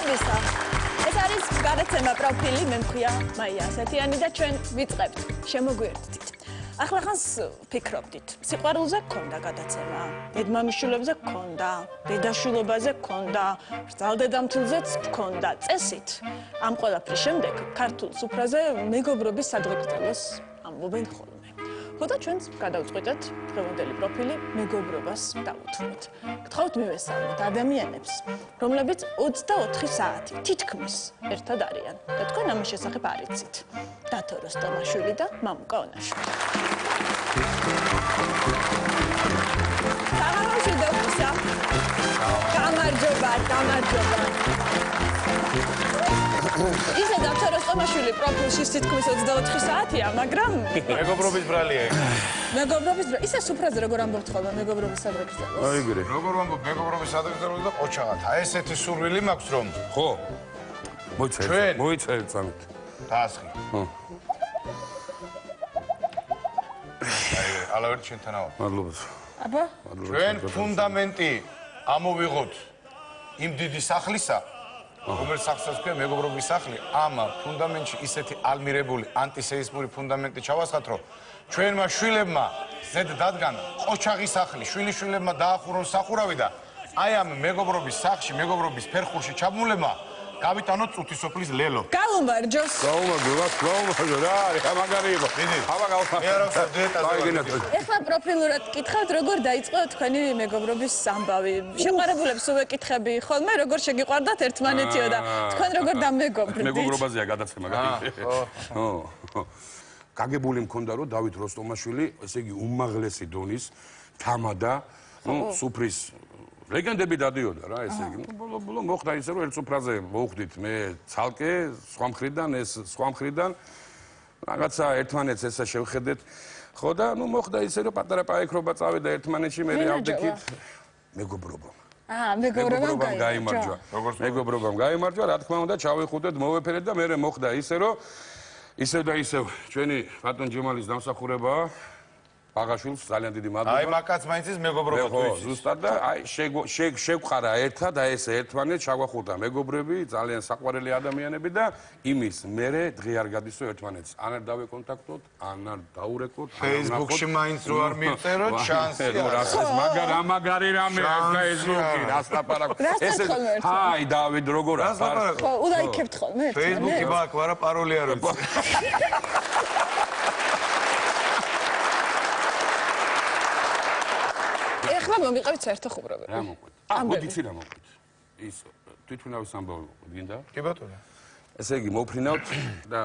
მოგესალმებისა. ეს არის გადაცემა პროფილი, მე მქვია მაია ასათიანი და ჩვენ ვიწყებთ შემოგვიერთდით. ახლა ხანს ფიქრობდით, სიყვარულზე გქონდა გადაცემა, დედმამიშვილებზე გქონდა, დედაშვილობაზე გქონდა, რძალდედამთილზეც გქონდა. წესით ამ ყველაფრის შემდეგ ქართულ სუფრაზე მეგობრობის სადღეგრძელოს ამბობენ ხოლმე. ხოდა ჩვენც გადავწყვიტეთ დღევანდელი პროფილი მეგობრობას დავუთმოთ. გთხოვთ მივესალმოთ ადამიანებს, რომლებიც 24 საათი თითქმის ერთად არიან და თქვენ ამის შესახებ არ იცით. დათო როსტომაშვილი და მამუკა ონაშვილი. საღამოში დოქისა. გამარჯობა. ისე დათო როსტომაშვილი პროფილში თითქმის 24 საათია, მაგრამ მეგობრობის ბრალია. ისე სუფრაზე როგორ ამბობთ ხოლმე მეგობრობის სადღეგრძელოს? აიგრე. როგორ ამბობ მეგობრობის სადღეგრძელოს და ყოჩაღად. აი ესეთი სურვილი მაქვს რომ. ხო. მოიწერეთ წამით. დაასხი. აი, ალავერტ შენთანაო. მადლობა. აბა? ჩვენ ფუნდამენტი ამოვიღოთ იმ დიდი სახლისა, რომელიც სახსაც ქვია მეგობრობის სახლი, ამ ფუნდამენტში ისეთი ალმირებული ანტისეისმური ფუნდამენტი ჩავასხათ, რომ ჩვენმა შვილებმა ზედ დადგან ყოჩაღის სახლი, შვილიშვილებმა დაახურონ სახურავი და აი ამ მეგობრობის სახლში, მეგობრობის ფერხულში ჩაბმულებმა გავიტანოთ წუთისოფლის ლელო. გაუმარჯოს. გაუმარჯო რა არის მაგარი იყო. აბა გავხარ. მე არ ვსავ დეტალზე. ეხლა პროფილურად გითხავთ, როგორ დაიწყო თქვენი მეგობრობის ამბავი. შეყვარებულებს უვეკითხები ხოლმე, როგორ შეგიყვარდათ ერთმანეთიო და თქვენ როგორ დამეგობრდით? მეგობრობაზეა გადაცემა, გაგიგე. ხო. გაგებული მქონდა რომ დავით როსტომაშვილი, ესე იგი უმაღლესი დონის თამადა, სუფრის ლეგენდები დადიოდა რა, ესე იგი. ბოლო მოხდა ისე რომ ერთ სუფრაზე მოვხვდით მე ცალკე, სხვა მხრიდან ეს სხვა მხრიდან რაღაცა ერთმანეთს ესა შევხედეთ. ხო და მოხდა ისე რომ პატარა პაექრობა წავიდა ერთმანეთში, მე ავდექით მეგობრობამ. მეგობრობამ გაიმარჯვა. მეგობრობამ გაიმარჯვა, რა თქმა უნდა, ჩავიხუტეთ, მოვეფერეთ და მე მოხდა ისე რომ ისევ და ისევ ჩვენი ბატონ ჯემალის დამსახურებაა. აღაშვილს ძალიან დიდი მადლობა. აი მაგაც მაინც ის მეგობრობა თუ იცის. ზუსტად და აი შევყარა ერთად და ეს ერთმანეთს ჩაგვახურდა მეგობრები, ძალიან საყვარელი ადამიანები და იმის მერე დღე არ გადისო ერთმანეთს. ან არ დავეკონტაქტოთ, ან არ დაურეკოთ, Facebook-ში მაინც რო არ მივწეროთ, შანსი არის. მაგარი რამე Facebook-ი, რას ლაპარაკობ. ესე აი დავით როგორ რას ლაპარაკობ? ხო, ულაიქებთ ხოლმე ერთმანეთს. Facebook-ი მაქვს, ვარა პაროლი არ ვიცი. ეხლა მომიყევით საერთო ხუბრობები. რა მოყვეთ? მოდიცი რა მოყვეთ? ის თვითმფრინავის ამბავი გინდა? კი ბატონო. ესე იგი მოფრინავთ და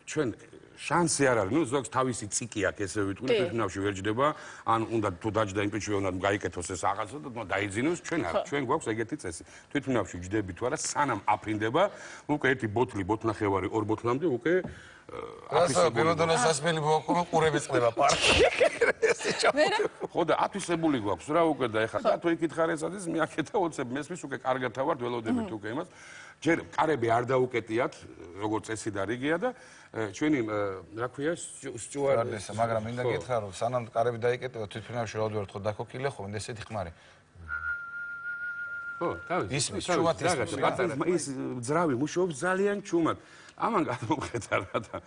ჩვენ შანსი არ არის. ნუ ზოგს თავისი ციკი აქვს, ესე ვიტყვი, თვითმფრინავში ვერ ჯდება, ან უნდა თუ დაჯდა იმპიჩი უნდა გაიკეთოს ეს რაღაცა და დაიძინოს, ჩვენ არ. ჩვენ გვაქვს ეგეთი წესი. თვითმფრინავში ჯდები თუ არა, სანამ აფრინდება, უკვე ერთი ბოთლი, ბოთლნახევარი, ორ ბოთლამდე უკვე ასე ბილოდონოს ასმელი მოაყურო ყურები წდება პარკში. ხო და ათვისებული გვაქვს რა უკვე და ეხლა დათო იკითხარ ესაც ის მე აქეთა ოცებ მესმის უკვე კარგად თავართ ველოდებით უკვე იმას. ჯერ კარები არ დაუკეტიათ, როგორც წესი და რიგია და ჩვენი რა ქვია სტიუარდესა, მაგრამ მინდა გითხრა რომ სანამ კარები დაიკეტება თვითმფრინავში რა ვარ თქო დაქოქილე ხო ესეთი ხმარი. ხო, თავის ისმის ჩუმად ის ძრავი მუშაობს ძალიან ჩუმად. ამან გადმომხედა რა და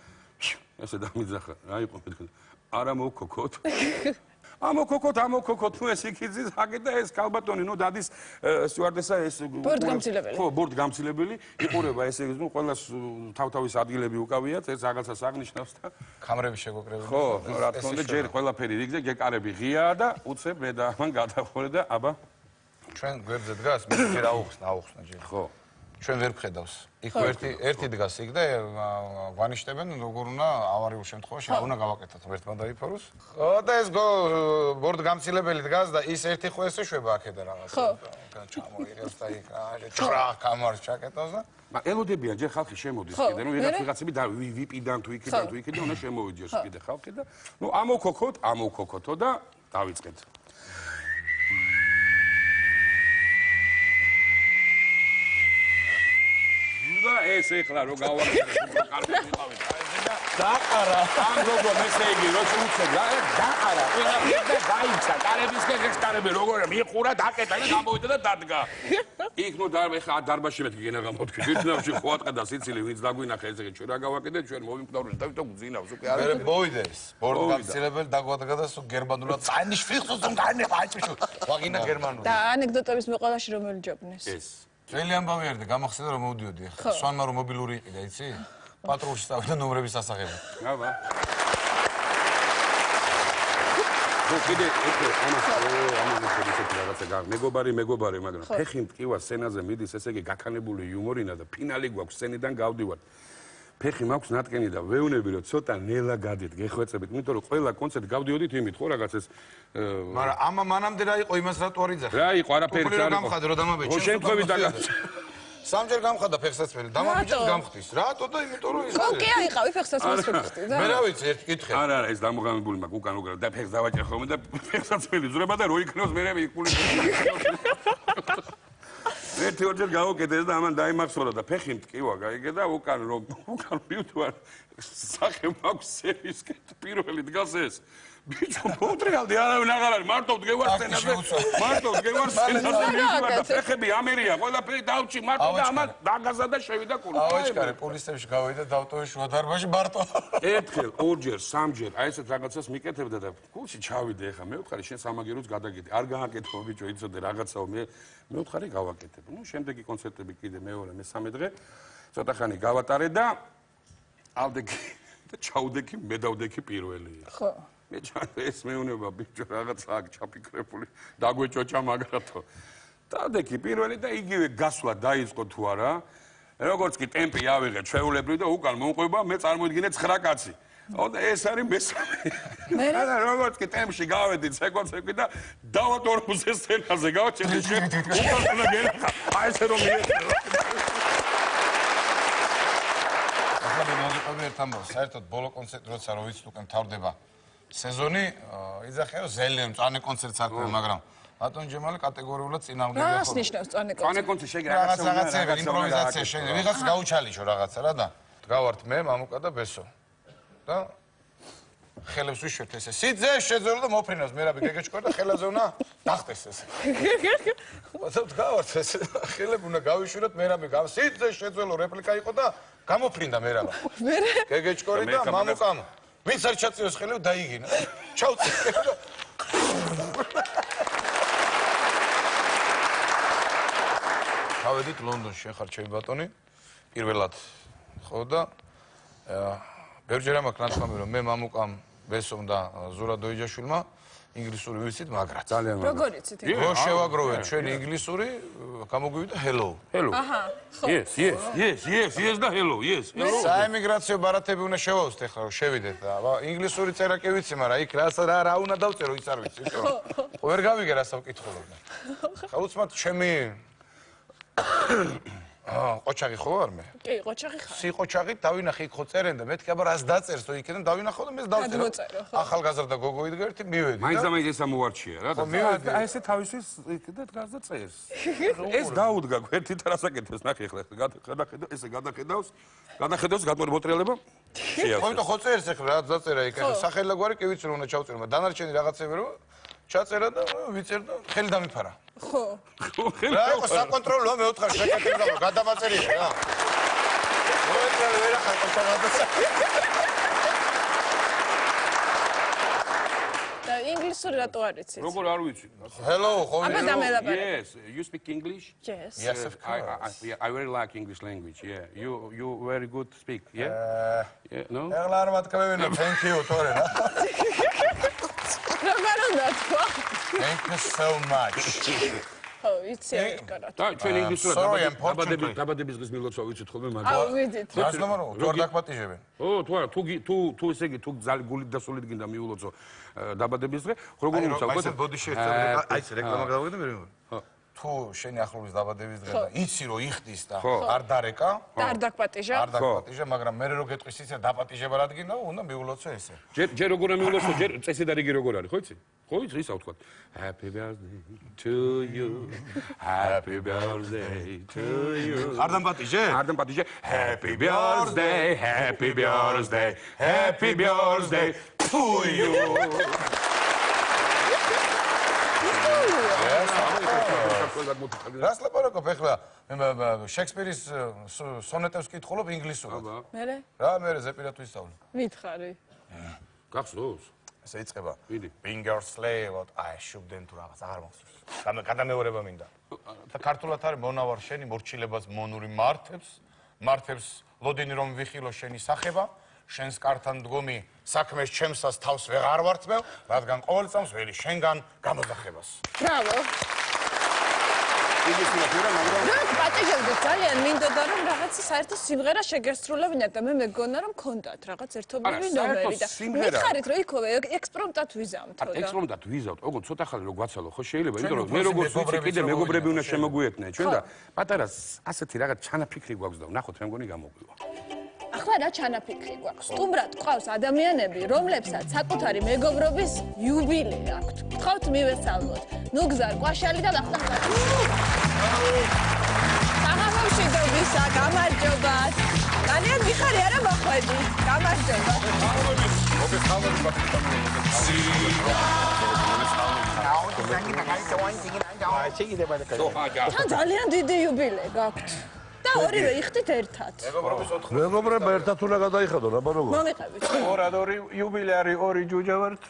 ესე დამიძახა რა იყო მეთქე არა მოვქოქოთ ამოქოქოთ თუ ეს იქიძის აკეთა ეს კალბატონი ნუ დადის სტიუარდესა ეს ბორდგამცილებელი ხო ბორდგამცილებელი იყურება ესე იგი ნუ ყველას თავთავის ადგილები უკავიათ ეს რაღაცას აღნიშნავს და კამრები შეგოკრებენ ხო რა თქმა უნდა ჯერ ყველაფერი რიგზე გეკარები ღიაა და უცებ მე და ამან გადახურე და აბა ჩვენ გვერდზე დგას მე ჯერ აუხსნა ჯერ ხო ჩვენ ვერ ვხედავს. იქ ერთი დგას იქ და ვანიშტებენ როგორ უნდა ავარიულ შემთხვევაში რა უნდა გავაკეთოთ ერთმა დაიფაროს. ხო და ეს ბორდგამცილებელი დგას და ის ერთი ხო ესე შვება აქედან რაღაცა. ჩამოიღებს და იქ ჭრა კამარს ჩაკეტავს და ელოდებიან ჯერ ხალხი შემოდის კიდე, ნუ ვიღაცები და ვიპიდან თუ იქიდან უნდა შემოვიდეს კიდე ხალხი და ნუ ამოვქოქოთო და დავიწყეთ. და ეს ეხლა რო გავაკეთე უფრო კარგი ვიყავით. დაყარა. ამ როგორ ესე იგი რო შეუცებ რა დაყარა. და გაიცა კარებისკენ ეს კარები როგორ მიყურა დაკეტა და გამოვიდა და დადგა. იქ ნუ ეხლა დარბაში მეთქი გენა გამოთქვი. ვიტნამში ხვატყა და სიცილი ვინც დაგვინახე ესე იგი ჩვენ რა გავაკეთეთ ჩვენ მოვიმკვდაროთ და ვიტო გძინავს უკვე არ მე მოვიდეს ბორდგამცირებელი დაგვადგა და სულ გერმანულად წაინიშ ფიხს zum gar nicht აიჭიშო ვაგინა გერმანული და ანეკდოტების მოყოლაში რომელი ჯობნეს ეს ძველი ამბავი არის და გამახსენდა რომ მოვდიოდი ახლა სვანმა რომ მობილური იყიდა იცი პატრულში წავიდა ნომრების ასაღები აბა კიდე ამას ისეთი რაღაცა გა მეგობარი მაგრამ ფეხი მტკივა სცენაზე მიდის ესე იგი გაქანებული იუმორინა და ფინალი გვაქვს სცენიდან გავდივარ ფეხი მაქვს ნატკენი და ვეუნები რომ ცოტა ნელა გადით გეხვეწებით იმიტომ რომ ყველა კონცერტ გავდიოდით იმით ხო რაღაც ეს მაგრამ ამა მანამდე რა იყო იმას რატო არ იძახე რა იყო არაფერი არ იყო გამხადე რომ დამაბეჭ ხო შემთხვევით დაგაც სამჯერ გამხადა ფეხსაცმელი დამაბეჭ გამხდის რატო და იმიტომ რომ ის ხო კი აიყავი ფეხსაცმელს ვიხდი და მე რა ვიცი ერთ კითხე არა ეს დამოღამებული მაქვს უკან და ფეხს დავაჭერ ხოლმე და ფეხსაცმელი ზრება და რო იქნოს მე იქული ერთი ორჯერ გავუკეთე და ამან დაიმახსოვრა და ფეხი მტკივა გაიგე და უკან მივდივარ სახე მაქვს სერისკენ პირველი დგას ეს ბიჭო მოუტრიალდი არავინ აღარ არის მარტო ვდგევარ სცენაზე მივდივარ და ფეხები ამერია ყველაფერი დავჭი მარტო და ამან დაგაზა და შევიდა კული ავეჭკარე პოლიცებში გავიდა დავტოვე შუა დარბაზში მარტო ერთხელ ორჯერ სამჯერ აი ესეთ რაღაცას მიკეთებდა და გულში ჩავიდე ეხა მე ვთხარი შენ სამაგეროც გადაგიდი არ გააკეთო ბიჭო იცოდე რაღაცაო მე ვთხარი გავაკეთებ ნუ შემდეგი კონცერტები კიდე მეორე მესამე დღე ცოტა ხანი გავატარე და ავდექი და ჩავდექი მე დავდექი პირველი ხო მე ეს მეუნება ბიჭო რაღაცა აქ ჩაფიქრებული დაგვეჭოჭა მაგრათო დავდექი პირველი და იგივე გასვლა დაიწყო თუ არა როგორც კი ტემპი ავიღე ჩვეულებრივ და უკან მომყვება მე წარმოიდგინე 9 კაცი და ეს არის მესამე და როგორც კი ტემპში გავედით სეკონდები და დავატორმუს ეს სცენაზე გავაჩერდი შენ უკან უნდა გერახა აი ესე რომ მიეწრო ახლა მე მოგიყვები ერთ ამბავს საერთოდ ბოლო კონცერტი როცა რო ვიცით უკან თავდება სეზონი იძახეო ზელენ წანე კონცერტს არ ყო მაგრამ ბატონ ჯემალი კატეგორიულად წინააღმდეგია ხო? რას ნიშნავს წანე კონცერტი? წანე კონცერტი შეგ რაღაცა იმპროვიზაცია შეიძლება ვიღაც გაუჩალიჩო რაღაცა რა და გავართ მე მამუკა და ბესო და ხელებს ვიშვერთ ესე სიძე შეძორო და მოფრინავს მერაბი გეგეჭკორ და ხელაზე უნდა დახტეს ესე ბატონ გავართ ესე ხელები უნდა გავიშვიროთ მერაბი სიძე შეძოლო რეპლიკა იყო და გამოფრინდა მერაბა გეგეჭკორი და მამუკამ ვინც არ ჩაწიოს ხელები დაიგინა ჩავწიკე და გავედით ლონდონში ახარ ჩემი ბატონი პირველად ხო და ბევრჯერ ამაქვს ნათქვამი რომ მე მამუკამ ბესომ და ზურა დოიჯაშვილმა ინგლისური ვიცით მაგრად ძალიან მაგრამ როგორ იცით რო შევაგროვეთ ჩვენ ინგლისური გამოგვივიდა hello აჰა ხო yes და hello საემიგრაციო ბარათები უნდა შევავსთ ახლა რომ შევიდეთ და ინგლისური წერა კი ვიცი მაგრამ იქ რა უნდა დავწერო ის არ ვიცი ხო ვერ გავიგე რას ავკითხულობ ხა უცბად ჩემი ყოჩაღი ხო არ მე? კი, ყოჩაღი ხარ. სიყოჩაღით დავინახე იქ ხო წერენ და მეთქი აბა რას დაწერს თუ იქიდან დავინახო და მე დავწერო. ახალგაზრდა გოგო იდგა ერთი მივედი და მაინც და მაინც ეს ამოვარჩია რა და აი ესე თავისთვის იქიდან დგას და წერს. ეს დაუდგა გვერდით რასაკეთებს ნახე ახლა გადახედა ესე გადახედავს გადმოტრიალება ხო იმიტომ ხო წერს ახლა რა დაწერა იქ ახლა სახელაგვარი კი ვიცი რომ უნდა ჩავწერო მაგრამ დანარჩენი რაღაცები რომ ჩაწერა და ვიწერ და ხელი დამიფარა. ხო. რა იყო საკონტროლო მე ვთხარ შეკეთება გადამაწერია რა. მოეწერ ვერა ხალხს და ინგლისური რატო არ იცით? როგორ არ ვიცი? Hello, ხო ამადამელაბარ. Yes, you speak English? Yes. Yes, of course. I very like English language. Yeah. You very good speak. Yeah. No? ეხლა არ მათქავებინა, thank you თორე რა. როგორ უნდა თქვა? Thank you so much. ხო, იცი რა. და ჩვენ ინგლისურად დაბადების დღის მილოცვა ვიცით ხოლმე მაგრამ აუ, ვიცით. რას ნომერო? თუ არ დაგპატიჟებენ? ო, თუ არა, თუ ესე იგი თუ ძალიან გულით და სულით გინდა მიულოცო დაბადების დღე, როგორ უნდა აი, ბოდიში ერთად აი ეს რეკლამა გავაგდე მე. თუ თუ შენი ახლობის დაბადების დღე და იცი რომ იხდის და არ დარეკა და არ დაგპატიჟა. არ დაგპატიჟა, მაგრამ მე რო გეტყვის იცი დაპატიჟება რადგინა, უნდა მიულოცო ესე. ჯერ როგორ ამიულოცო, ჯერ წესი და რიგი როგორ არის, ხო იცი? ხო იცი, ისა ვთქვა. Happy birthday to you. Happy birthday to you. არ დამპატიჟე? არ დამპატიჟე. Happy birthday, happy birthday, happy birthday to you. რას ლაპარაკობ ეხლა? შექსპირის სონეტებს კითხულობ ინგლისურად. მერე? რა მე ზეპირად ვისწავლე. მითხარი. გახსოვს? ესე იწყება. ვიდი. Being your slave, I should then თუ რაღაც აღარ მახსოვს. გადამეორება მინდა. და ქართულად არის მონავარ შენი მორჩილებას მონური მართებს ლოდინი რომ ვიხილო შენი სახება, შენს კართან დგომი საქმეს ჩემსას თავს ვეღარ ვართმევ, რადგან ყოველ წამს ველი შენგან გამოძახებას. ბრავო. იგი სულაფერა, მაგრამ რა პატიჟებდით ძალიან მინდოდა რომ რაღაც საერთო სიმღერა შეგესრულებინათ და მე მეგონა რომ გქონდათ რაღაც ერთობლივი ნომერი და მითხარით რომ იქ ექსპრომტად ვიზამთო და ექსპრომტად ვიზავთ, ოღონდ ცოტა ხანი რო გვაცალო, ხო შეიძლება, იმიტომ რომ მე როგორც ვიცი კიდე მეგობრები უნდა შემოგვიერთნენ ჩვენ და პატარა ასეთი რაღაც ჩანაფიქრი გვაქვს და ნახოთ მე მგონი გამოგვივა. ახლა რა ჩანაფიქრი გვაქვს? სტუმრად ყავს ადამიანები, რომლებსაც საკუთარი მეგობრობის იუბილე აქვთ. გთხოვთ მივესალმოთ. ნუგზარ ყვაშალი და ლახტანკაცი. საღამომშვიდობისა, გამარჯობათ. ძალიან მიხარი არა მოხვედი. გამარჯობა. თან ძალიან დიდი იუბილე გაქვთ. და ორივე იხდით ერთად. მეგობრები ერთად უნდა გადაიხადო, რა ბაროგო. მომიყევით. ორადორი იუბილე არის, ორი ჯუჯა ვართ.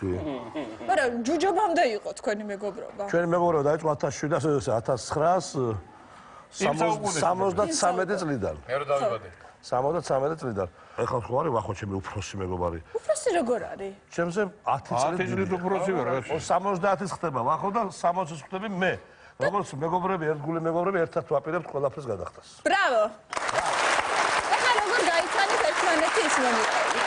არა, ჯუჯობამდე იყო თქვენი მეგობრობა. ჩვენი მეგობრობა დაიწყო 1973 წლიდან. მე რო დავიბადე. 73 წლიდან. ეხლა ხო არის ვახო ჩემი უფროსი მეგობარი. უფროსი როგორ არის? ჩემზე 10 წლით უფროსი ვარ. 70-ის ხდება ვახო და 60-ის ხდები მე. როგორც მეგობრები, ერთგული მეგობრები ერთად ვაპირებთ ყველაფერს გადახდას. ბრავო. ეხლა როგორ გაიცანით ერთმანეთი ის მომიყევი?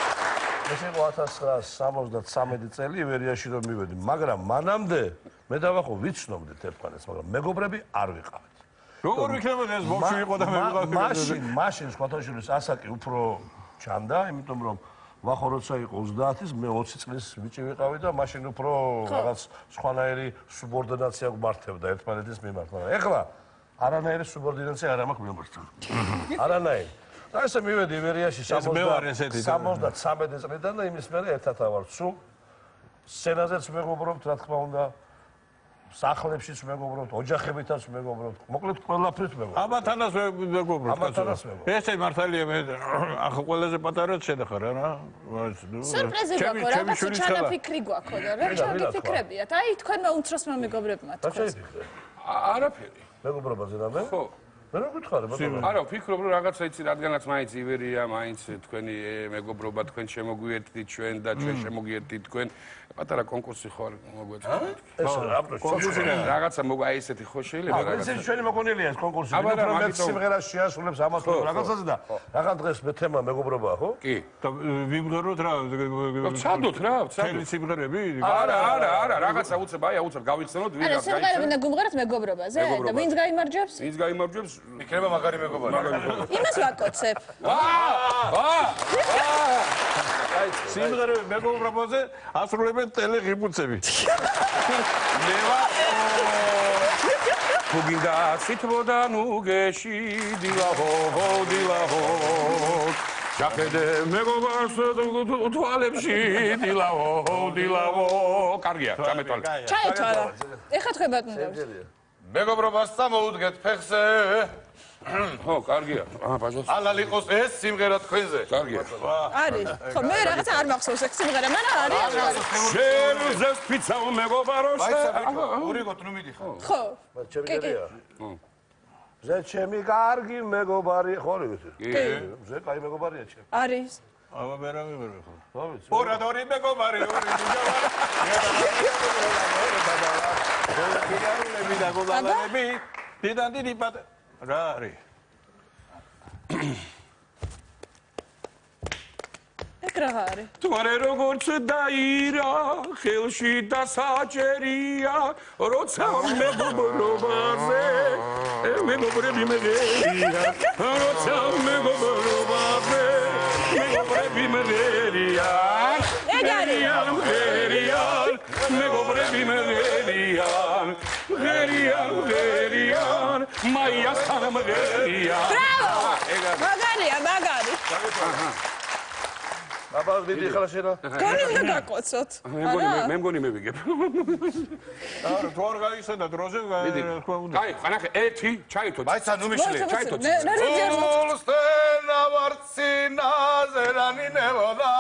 ეს იყო 1973 წელი ივერიაში რომ მივედი, მაგრამ მანამდე მე და ვახო ვიცნობდით ერთმანეთს, მაგრამ მეგობრები არ ვიყავით. როგორ იქნებოდა ეს ბოქში იყო და მე ვიყავი? მაშინ სხვათაშორის ასაკი უფრო ჩანდა, იმიტომ რომ ვახო როცა იყო 30-ის, მე 20 წლის ბიჭი ვიყავი და მაშინ უფრო რაღაც სხვანაირი სუბორდინაცია გვმართებდა ერთმანეთის მიმართ, მაგრამ ეხლა არანაირი სუბორდინაცია არ მაქვს მიმართება. არანაირი. და ესე მივედი ივერიაში 73 წლიდან და იმის მერე ერთად ავარ. სულ სცენაზეც მეგობრობთ, რა თქმა უნდა. სახლებშიც მეგობრობთ, ოჯახებითაც მეგობრობთ. მოკლედ ყველაფრით მეგობრობთ. ამათანაც მეგობრობთ. ამათანაც მეგობრობთ. ესე მართალია მე ახლა ყველაზე პატარად შედახარ რა. სურპრიზი გვაქვს, რაღაც ჩანაფიქრი გვაქვს და რა ჩაგიფიქრებიათ? აი თქვენმა უმცროსმა მეგობრებმა თქვენ. არაფერი. მეგობრობაზე რა მე? ხო. მე რა გითხარი, ბატონო? არა, ვფიქრობ რომ რაღაცა იცი, რადგანაც მაინც ივერია, მაინც თქვენი მეგობრობა, თქვენ შემოგვიერთდით ჩვენ და ჩვენ შემოგვიერთდით თქვენ. პატარა კონკურსი ხო არ მოგვეწოდა. ეს კონკურსი რაღაცა მოგა აი ესეთი ხო შეიძლება რაღაცა. ეს ჩვენი მოგონილია ეს კონკურსი. მე სიმღერას შეასრულებს ამათ რაღაცაზე და რაღაც დღეს მე თემა მეგობრობაა, ხო? კი. და ვიმღეროთ რა. ვცადოთ რა, თელი სიმღერები? არა, რაღაცა უცებ, აი უცებ გავიხსენოთ ვინ არა, სიმღერები უნდა გუმღეროთ მეგობრობაზე და ვინც გაიმარჯვებს? ვინც გაიმარჯვებს? იქნება მაგარი მეგობარი. იმას ვაკოცებ. სიმღერები მეგობრობაზე ასრულებენ ტელეღიბუცები. ნევა გინდა სიტბოდა ნუგეში დილაჰო ჩახედე მეგობარს თვალებში დილაჰო კარგია ჩამეთვალე ჩაეთვალა ეხლა თქვენ ბატონებს მეგობრობას წამოუდგეთ ფეხზე ხო კარგია ბაჟოს ალალ იყოს ეს სიმღერა თქვენზე კარგია არის ხო მე რაღაცა არ მახსოვს ეს სიმღერა მაგრამ არის შენზე ფიცაო მეგობაროს ურიგოთ ნუ მიდიხარ ხო ჩემგერია ზე ჩემი კარგი მეგობარი ხო რიგეთ კი ზე კაი მეგობარია ჩემი არის აბა მე რა მივერე ხო ხო ვიცი ორადორი მეგობარი ორი ჯუჯავარ გიგარულები და გოგალები დიდან დიდი პატ რა არის მითხრა რა არის? თვარე როგორც დაირა ხელში დასაჭერია როცა მეგობრობაზე მეგობრები მეგერია როცა მეგობრობაზე მეგობრები მეგერია მეგობრები მეგერიან მეგერიან მაიასთან მეგერიან ბრავო! მაგარი. აბა მიდი ხლა შენა. გონი უნდა გაკოცოთ. მე მგონი მე ვიგებ. თუ არ გაიხსენდა დროზე თქვა უნდა. აი, ხანახე ერთი ჩაითო. მაიცა ნუ მიშლე. ჩაითო. გულსტენა ვარცინაზე რანინებოდა.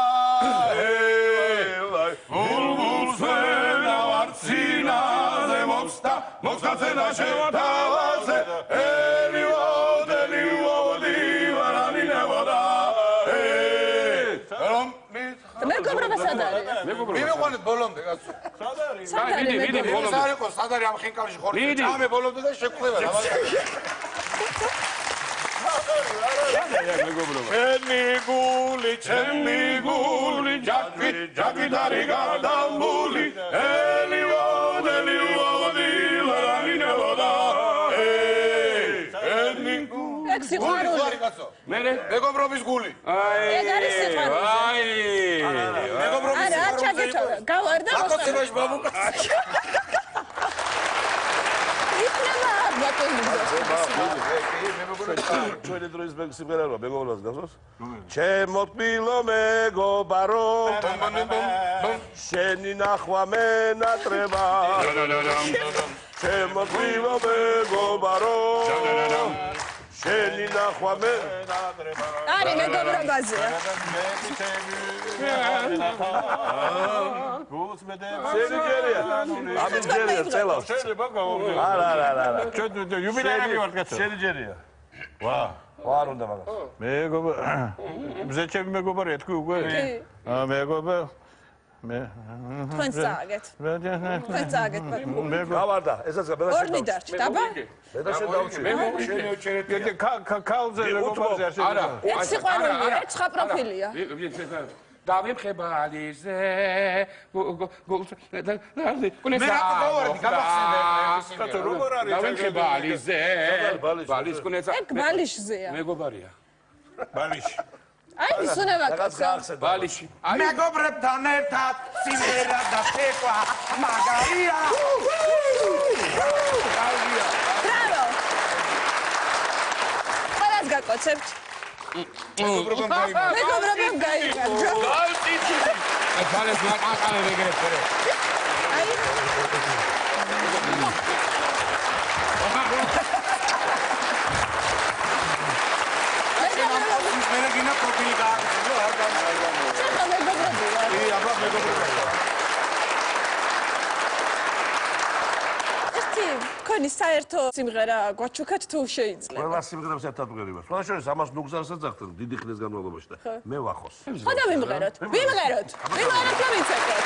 გულსტენა ვარცინაზე მოხსტაცენა შეთავაზე. მეგობრობა სად არის? მივიყვანეთ ბოლომდე კაცო. სად არის? მიდი ბოლომდე. არ იყო სად არის ამ ხინკალში ხორცი. წამე ბოლომდე და შეგვხვდება რა. ჩემი გული ჯაკვით არის გადამული ელივოდი ლარინებოდა ეგ სიყვარული. მეგობრობის გული. ეგ არის სიყვარული. არა, ჩაგეჭო. გავარდა აკოცებაში ბაბუკაცი. იქნება ბატონი. ჩვენი დროის სიმღერაა მეგობრობას გასოს? ჩემო თბილო მეგობარო შენი ნახვა მენატრება ჩემო თბილო მეგობარო შენი ნახვა მენატრება არის მეგობრობაზეა. შენი ჯერია ამის ჯერია წელავს შეიძლება გავუგე. არა ჩვენ იუბილეები ვართ კაცო. შენი ჯერია ვა. არ უნდა მაგას მეგობარ მზეჩები მეგობარია თქვი უკვე? მეგობარ თქვენ წააგეთ. თქვენ წააგეთ. გავარდა ესაც გადაშენ ორნი დარჩით, აბა? გადაშენ დავჭი შენი უჩერეთ. ქალზე მეგობარზე არ შეიძლება. ეგ სიყვარულია, ეგ სხვა პროფილია. დავიმხება ალიზე მე რა გავარდი გამახსენდა კაცო როგორ არის? დავიმხება ალიზე ბალის კუნეცა ეგ ბალიშზეა. მეგობარია ბალიში. აი ის უნდა ვაკეთო. ბალიში მეგობრებთან ერთად სიმღერა და თეკვა მაგარია. ბრავო. ყველას გაკოცებთ. მეგობრობამ მეგობრობამ გაიგარჯო. ბალეს ნაკაკალე ეგრეთერე აი მე გინა პროფილი გააკეთო არ გამიგა. ცოტა მეგობრობია. აბა მეგობრობა. თქვენი საერთო სიმღერა გვაჩუქეთ თუ შეიძლება? ყველა სიმღერას ერთად ვღერიბ. სხვა შორის ამას ნუგზარსაც აღწევ დიდი ხნის განმავლობაში და მე ვახოს. ხოდა ვიმღეროთ. ვიმღეროთ და ვიცეკოთ.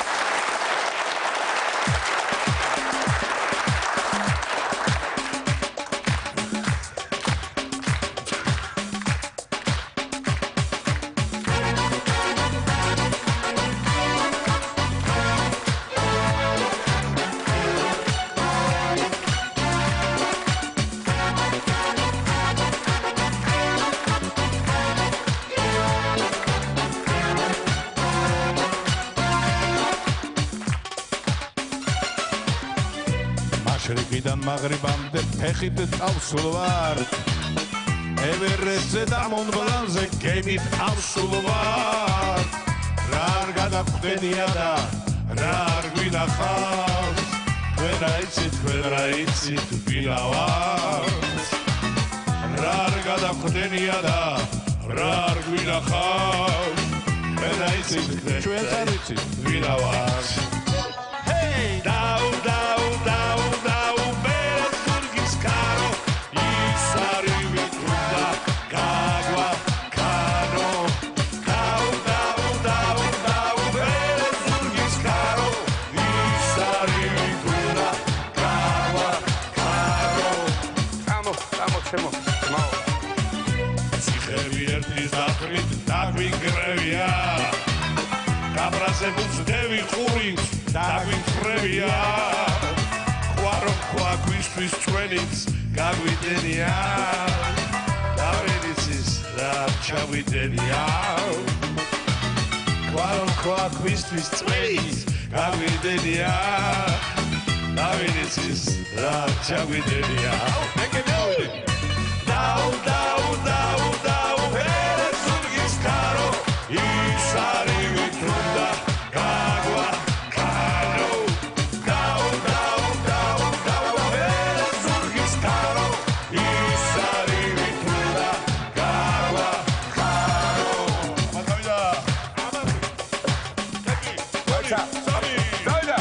შრიკიდან მაღრიბამდე ფეხით წავსულ ვარ ევერესტზე და მონბლანზე გემით ავსულ ვარ რა არ გადახვდენია და რა არ გვინახავს თქვენ რა იცით ვინა ვარ რა არ გადახვდენია და რა არ გვინახავს თქვენ რა იცით ჩვენ არ ვიცით ვინა ვარ Ციხები ერთის დაფრით დაგვიგრევია ხეაზე მუძდევი ყურით დაგვიფრევია ყვარო ყვა გვისთვის ჩვენიც გაგვიდენია დავინიცის რა ჩავიდენია ყვარო ყვა გვისთვის ჩვენიც გაგვიდენია დავინიცის რა ჩავიდენია დაუ ვერაც ურგის კარო ის არის ვიტუნდა გაგვა კანო დაუ ვერაც ურგის კარო ის არის ვიტუნდა გაგვა კანო მათავიდა ამას ტეკი ვაცა სორი დავიდა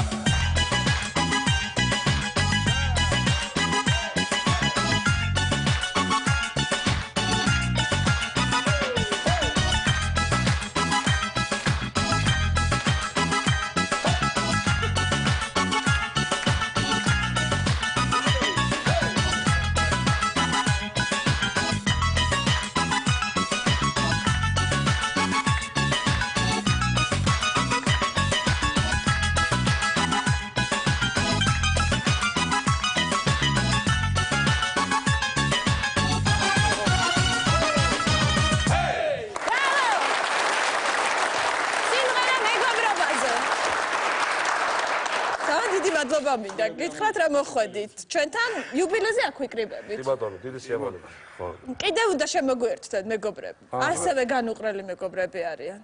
მადლობა მინდა. გითხრათ რა მოხვედით. ჩვენთან იუბილეზე აქ ვიკრიბებით. კი ბატონო, დიდი სიამოვნება. ხო. კიდევ უნდა შემოგვიერთდეთ მეგობრები. ასევე განუყრელი მეგობრები არიან.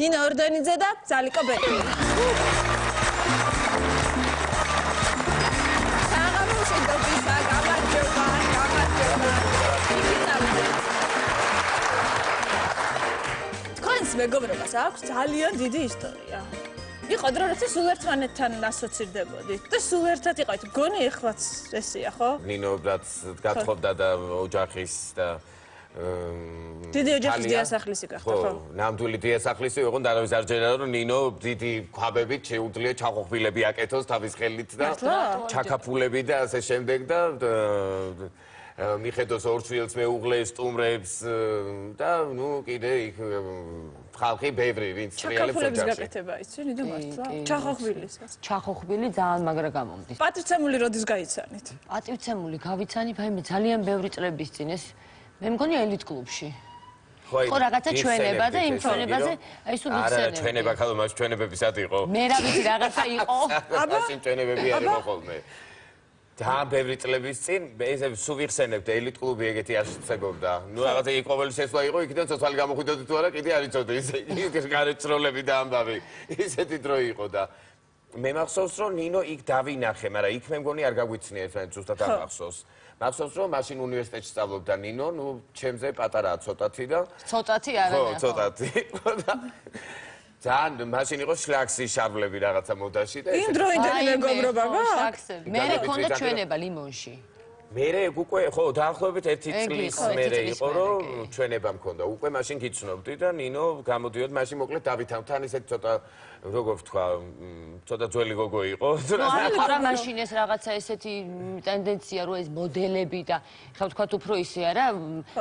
ნინო ორდენიძე და ზალიკო ბედი. საღამოში დოქისა, გამარჯობა. თქვენს მეგობრობას აქვს ძალიან დიდი ისტორია. იყო დრო როცა სულ ერთმანეთთან ასოცირდებოდით და სულ ერთად იყავით. გონი ეხლაც ესეა, ხო? ნინობრაც გათხოვდა და ოჯახის და დიდი ოჯახის დიასახლისი გახდა, ხო? ნამდვილი დიასახლისი იყო და არავის არ ჯერა რომ ნინო დიდი ქვაბებით შეუძლია ჩახოხბილები აკეთოს თავის ხელით და ჩაკაფულები და ასე შემდეგ და მიხედოს ორჩვილს მეუღლეს, სტუმრებს და ნუ კიდე იქ ხალხი ბევრი ვინც რეალებს ოჯახში. ჩაკაფულების გაკეთება იცი, ნინო მართლა? ჩახოხბილის. ჩახოხბილი ძალიან მაგრა გამომდის. პატივცემული როდის გაიცანით? პატივცემული გავიცანი, ვაიმე ძალიან ბევრი წლების წინ ეს მე მგონი ელიტ კლუბში. ხო რაღაცა ჩვენება და იმ ჩვენებაზე აი სულ იხსენებდი. არა, ჩვენება ხალხო, მას ჩვენებების ად იყო. მე რა ვიცი რაღაცა იყო. აბა, იმ ჩვენებები არ იყო ხოლმე. ძალიან ბევრი წლების წინ ესე სულ ვიხსენებდი ელიტ კლუბი ეგეთი არსებობდა. ნუ რაღაცა იქ ყოველი შესვლა იყო, იქიდან ცოცხალი გამოხვიდოდი თუ არა, კიდე არ იცოდი ის გარეთ და ამბავი. ისეთი დრო იყო და მე მახსოვს რომ ნინო იქ დავინახე, მაგრამ იქ მე მგონი არ გაგვიცნია ერთმანეთს ზუსტად არ მახსოვს. მახსოვს რომ მაშინ უნივერსიტეტში სწავლობდა ნინო, ნუ ჩემზე პატარაა ცოტათი და ცოტათი არა. ხო, ცოტათი. ძალიან მაშინ იყო შლაქსი შარვლები რაღაცა მოდაში და იმ დროინდელი მეგობრობა გაქვს? მე მქონდა ჩვენება ლიმონში. მერე უკვე ხო დაახლოებით 1 წლის მერე იყო რომ ჩვენება მქონდა. უკვე მაშინ გიცნობდი და ნინო გამოდიოდ მაშინ მოკლედ დავითამთან ისეთ ცოტა როგორ ვთქვა ცოტა ძველი გოგო იყო. ნუ არა მაშინ ეს რაღაცა ესეთი ტენდენცია რომ ეს მოდელები და ხა ვთქვათ უფრო ისე არა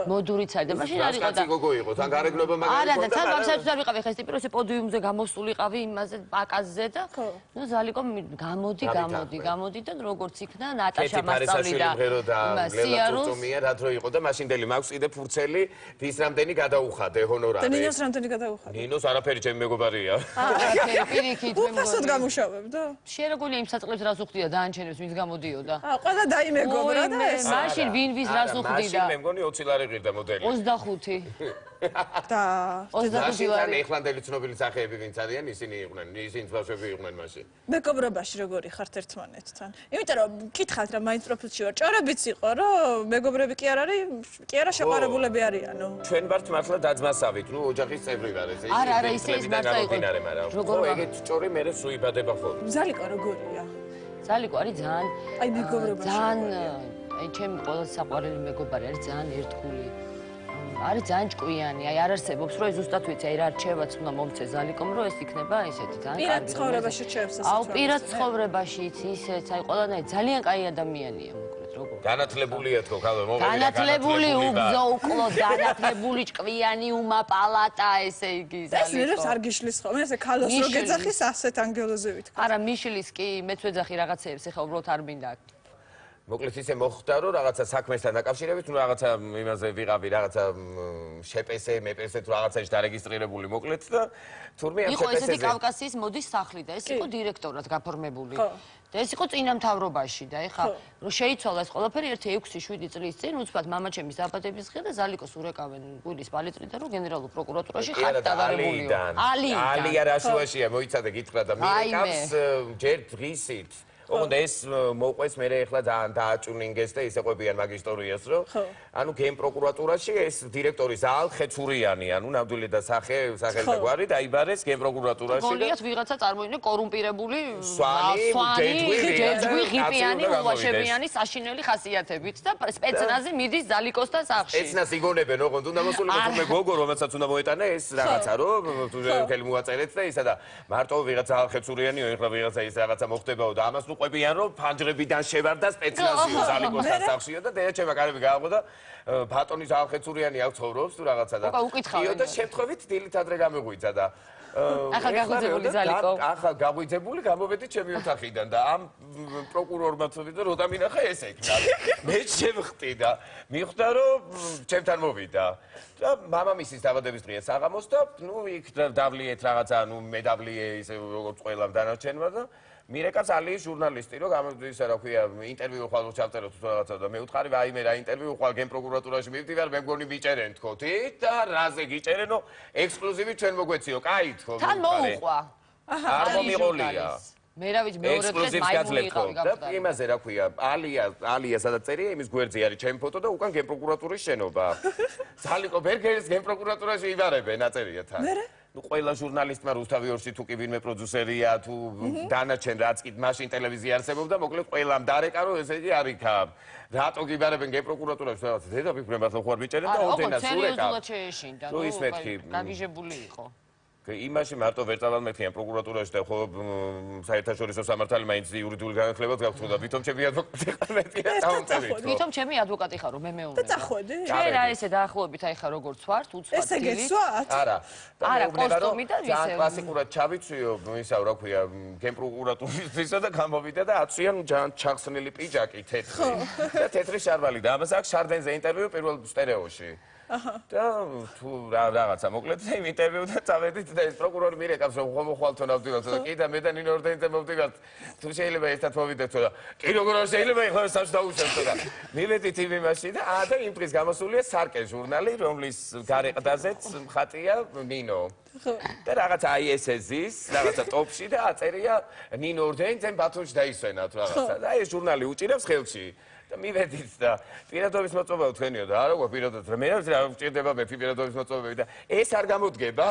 მოდურიც არის და მაშინ არ იყო და გოგო იყო თან გარეგნობა მაგარი არა და თან ვაფშე არ ვიყავი ხა ეს ტიპი რომ ესე პოდიუმზე გამოსულიყავი იმაზე პაკაზზე და ნუ ზალიკო გამოდი და როგორც იქნა ნატაშა მასწავლი და ლელა რა დრო იყო და მაშინდელი მაქვს კიდე ფურცელი ვის რამდენი გადაუხადე ჰონორარი. და ნინოს რამდენი გადაუხადე? ნინოს არაფერი ჩემი მეგობარია. პირიქით მე მგონი. უფასოდ გამუშავებდა? შეერაგულია იმ საწყლებს რას უხდიდა დაანჩენებს ვინც გამოდიოდა. ყველა დაიმეგობრა და ეს. მაშინ ვინ ვის რას უხდიდა? მაშინ მე მგონი 20 ლარი ღირდა მოდელი. 25. და 25 ლარი. ეხლანდელი ცნობილი სახეები ვინც არიან ისინი იყვნენ, ისინი ბავშვები იყვნენ მაშინ. მეგობრობაში როგორი ხართ ერთმანეთთან? იმიტომ რომ გითხათ რა მაინც პროფილში ვარ, ჭორებიც იყო რომ მეგობრები კი არ არის, კი არა შეყარებულები არიანო. ჩვენ ვართ მართლა დაძმასავით, ნუ ოჯახის წევრი ვარ ეს. არა, ისე ის მართლა იყო. ხო, ეგეთ ჭორი მე სუიბადება ხოლმე. ზალიკო როგორია? ზალიკო არის ძალიან აი მეგობრობაში. ძალიან აი ჩემი ყველაზე საყვარელი მეგობარი არის ძალიან ერთგული. არის ძალიან ჭკვიანი, აი არ არსებობს რომ ზუსტად ვიცი, აი რა რჩევაც უნდა მომცე ზალიკომ, რომ ეს იქნება ისეთი ძალიან კარგი. პირად ცხოვრებაში რჩევს ასე. აუ პირად ცხოვრებაშიც ისეც, აი ყველანაირ ძალიან კაი ადამიანია, მოკლედ როგორ. განათლებულია თქო, ხალხო, მოვიდა განათლებული უგზო უკლო, განათლებული ჭკვიანი უმაპალატა, ესე იგი ეს ნერვს არ გიშლის ხოლმე, ესე ქალოს რო გეძახის ასეთ ანგელოზე ვითქვა. არა, მიშლის კი, მეც ვეძახი რაღაცეებს, ეხლა უბრალოდ არ მინდა. მოკლედ ისე მოხდა, რომ რაღაცა საქმესთან დაკავშირებით, ნუ რაღაცა იმაზე ვიღავი, რაღაცა შეპესე, მეპესე თუ რაღაცაში დარეგისტრირებული მოკლედ და თურმე ამ იყო ესეთი შეპესეზე. კავკასიის მოდის სახლი და ეს იყო დირექტორად გაფორმებული. და ეს იყო წინამთავრობაში და ეხლა რომ შეიცვალა ეს ყველაფერი 1-6-7 წლის წინ უცბად მამაჩემის დაბადების დღე და ზალიკოს ურეკავენ გულის ბალეტრიდან რომ გენერალურ პროკურატურაში ხართ დადარებულიო. ალია რაშუაშია, მოიცადე გითხრა და მირეკავს ჯერ დღისით. ოღონდ ეს მოყვეს მე ეხლა ძალიან დააჭუნინგეს და ისე ყვებიან მაგ ისტორიას რომ ანუ გენ პროკურატურაში ეს დირექტორი ზაალ ხეცურიანი ანუ ნამდვილი და სახელმწიფოარი დაიბარეს გენ პროკურატურაში და გოლიათ ვიღაცა წარმოიდგინე კორუმპირებული სვანი ჯეჯვი ღიპიანი ულაშებიანი საშინელი ხასიათებით და სპეცნაზი მიდის ზალიკოსთან სახლში სპეცნაზ იგონებენ ოღონდ უნდა მოსულიყო თუმე გოგო რომელსაც უნდა მოეტანა ეს რაღაცა რომ თუ ხელი მოაწერეთ და ისა და მარტო ვიღაცა ხეცურიანიო ეხლა ვიღაცა ის რაღაცა მოხდებაო და ამას ყვებიან რომ ფანჯრებიდან შევარდა სპეცნაზიო ზალიკოსთან სახლშიო და დეაჩემა კარები გააღო და ბატონი ზალხეცურიანი აქ ცხოვრობს თუ რაღაცა და იო და შემთხვევით დილით ადრე გამეღვიძა და ახლა გაღვიძებული ზალიკო ახლა გაღვიძებული გამოვედი ჩემი ოთახიდან და ამ პროკურორმა თვითონ როდა მინახა ეს ეკნა მე შევხტი და მიხვდა რომ ჩემთან მოვიდა და მამამისის დაბადების დღეა საღამოს და ნუ იქ დავლიეთ რაღაცა ნუ მე დავლიე ისე როგორც ყველამ დანარჩენმა და მირეკავს ალიის ჟურნალისტი რომ გამოდისა რა ქვია ინტერვიუ ხვალ ჩავწეროთ თუ რაღაცა და მე ვთხარი ვაიმე რა ინტერვიუ ხვალ გენ პროკურატურაში მივდივარ მე მგონი მიჭერენ თქო და რაზე გიჭერენო ექსკლუზივი ჩვენ მოგვეციო კაი თქო თან მოუყვა არ მომიყოლია მე რა ვიცი მეორე დღეს მაიმუნი იყავი და იმაზე რა ქვია ალია სადაც წერია იმის გვერდზე არის ჩემი ფოტო და უკან გენ პროკურატურის შენობა ზალიკო ბერგერის გენ პროკურატურაში იბარებენ აწერია თან ნუ ყველა ჟურნალისტმა რუსთავიორში თუ კი ვინმე პროდიუსერია თუ დანარჩენ რაც კი მაშინ ტელევიზია არსებობდა მოკლედ ყველამ დარეკა რომ ესე იგი არ იქა რატო გიბარებენ გენ პროკურატურაში რაღაც დედა ვიფრე მართლა ხوار მიჭერენ და ოდენას ურეკა სერიოზულად შეეშინდა ნუ ის მეთქი გაგიჟებული იყო იმაში მარტო ვერ წავალმეთიან პროკურატურაში და ხო საერთაშორისო სამართალი მაინც იურიდიული განათლებაც გაქვთ და ვითომ ჩემი ადვოკატი ხარ მეტია დავწერით ვითომ ჩემი ადვოკატი ხარო მე მეუნე და წახვედი შენ რა ესე დაახლოებით აი ხა როგორც ვართ უცბად ესე გეცვათ არა კოსტუმი და ისე კლასიკურად ჩავიცვიო ისა რა ქვია გენ პროკურატურისისა და გამოვიდა და აცვიან ჩახსნილი პიჯაკი თეთრი და თეთრი შარვალი და ამას აქვს შარდენზე ინტერვიუ პირველ სტერეოში და თუ რაღაცა მოკლედ იმ ინტერვიუ და წავედით და ეს პროკურორი მირეკავს რომ ხომ ხვალთო ნავდივართ და კი და მე და ნინო ორდენზე მოვდივართ თუ შეიძლება ერთად მოვიდეთ და კი როგორ არ შეიძლება ეხლა სამს დაუშვებთ და მივედით იმ იმაში და და იმ დღეს გამოსულია სარკე ჟურნალი რომლის გარეყდაზეც მხატია ნინო და რაღაცა აი ესეზის რაღაცა ტოპში და აწერია ნინო ორდენზე ბათუმში დაისვენა თუ რაღაცა და ეს ჟურნალი უჭირავს ხელში და მივედით და პირადობის მოწმობა თქვენიო და არა გვა პირადად მე რა ვჭირდება მე პირადობის მოწმობები და ეს არ გამოდგება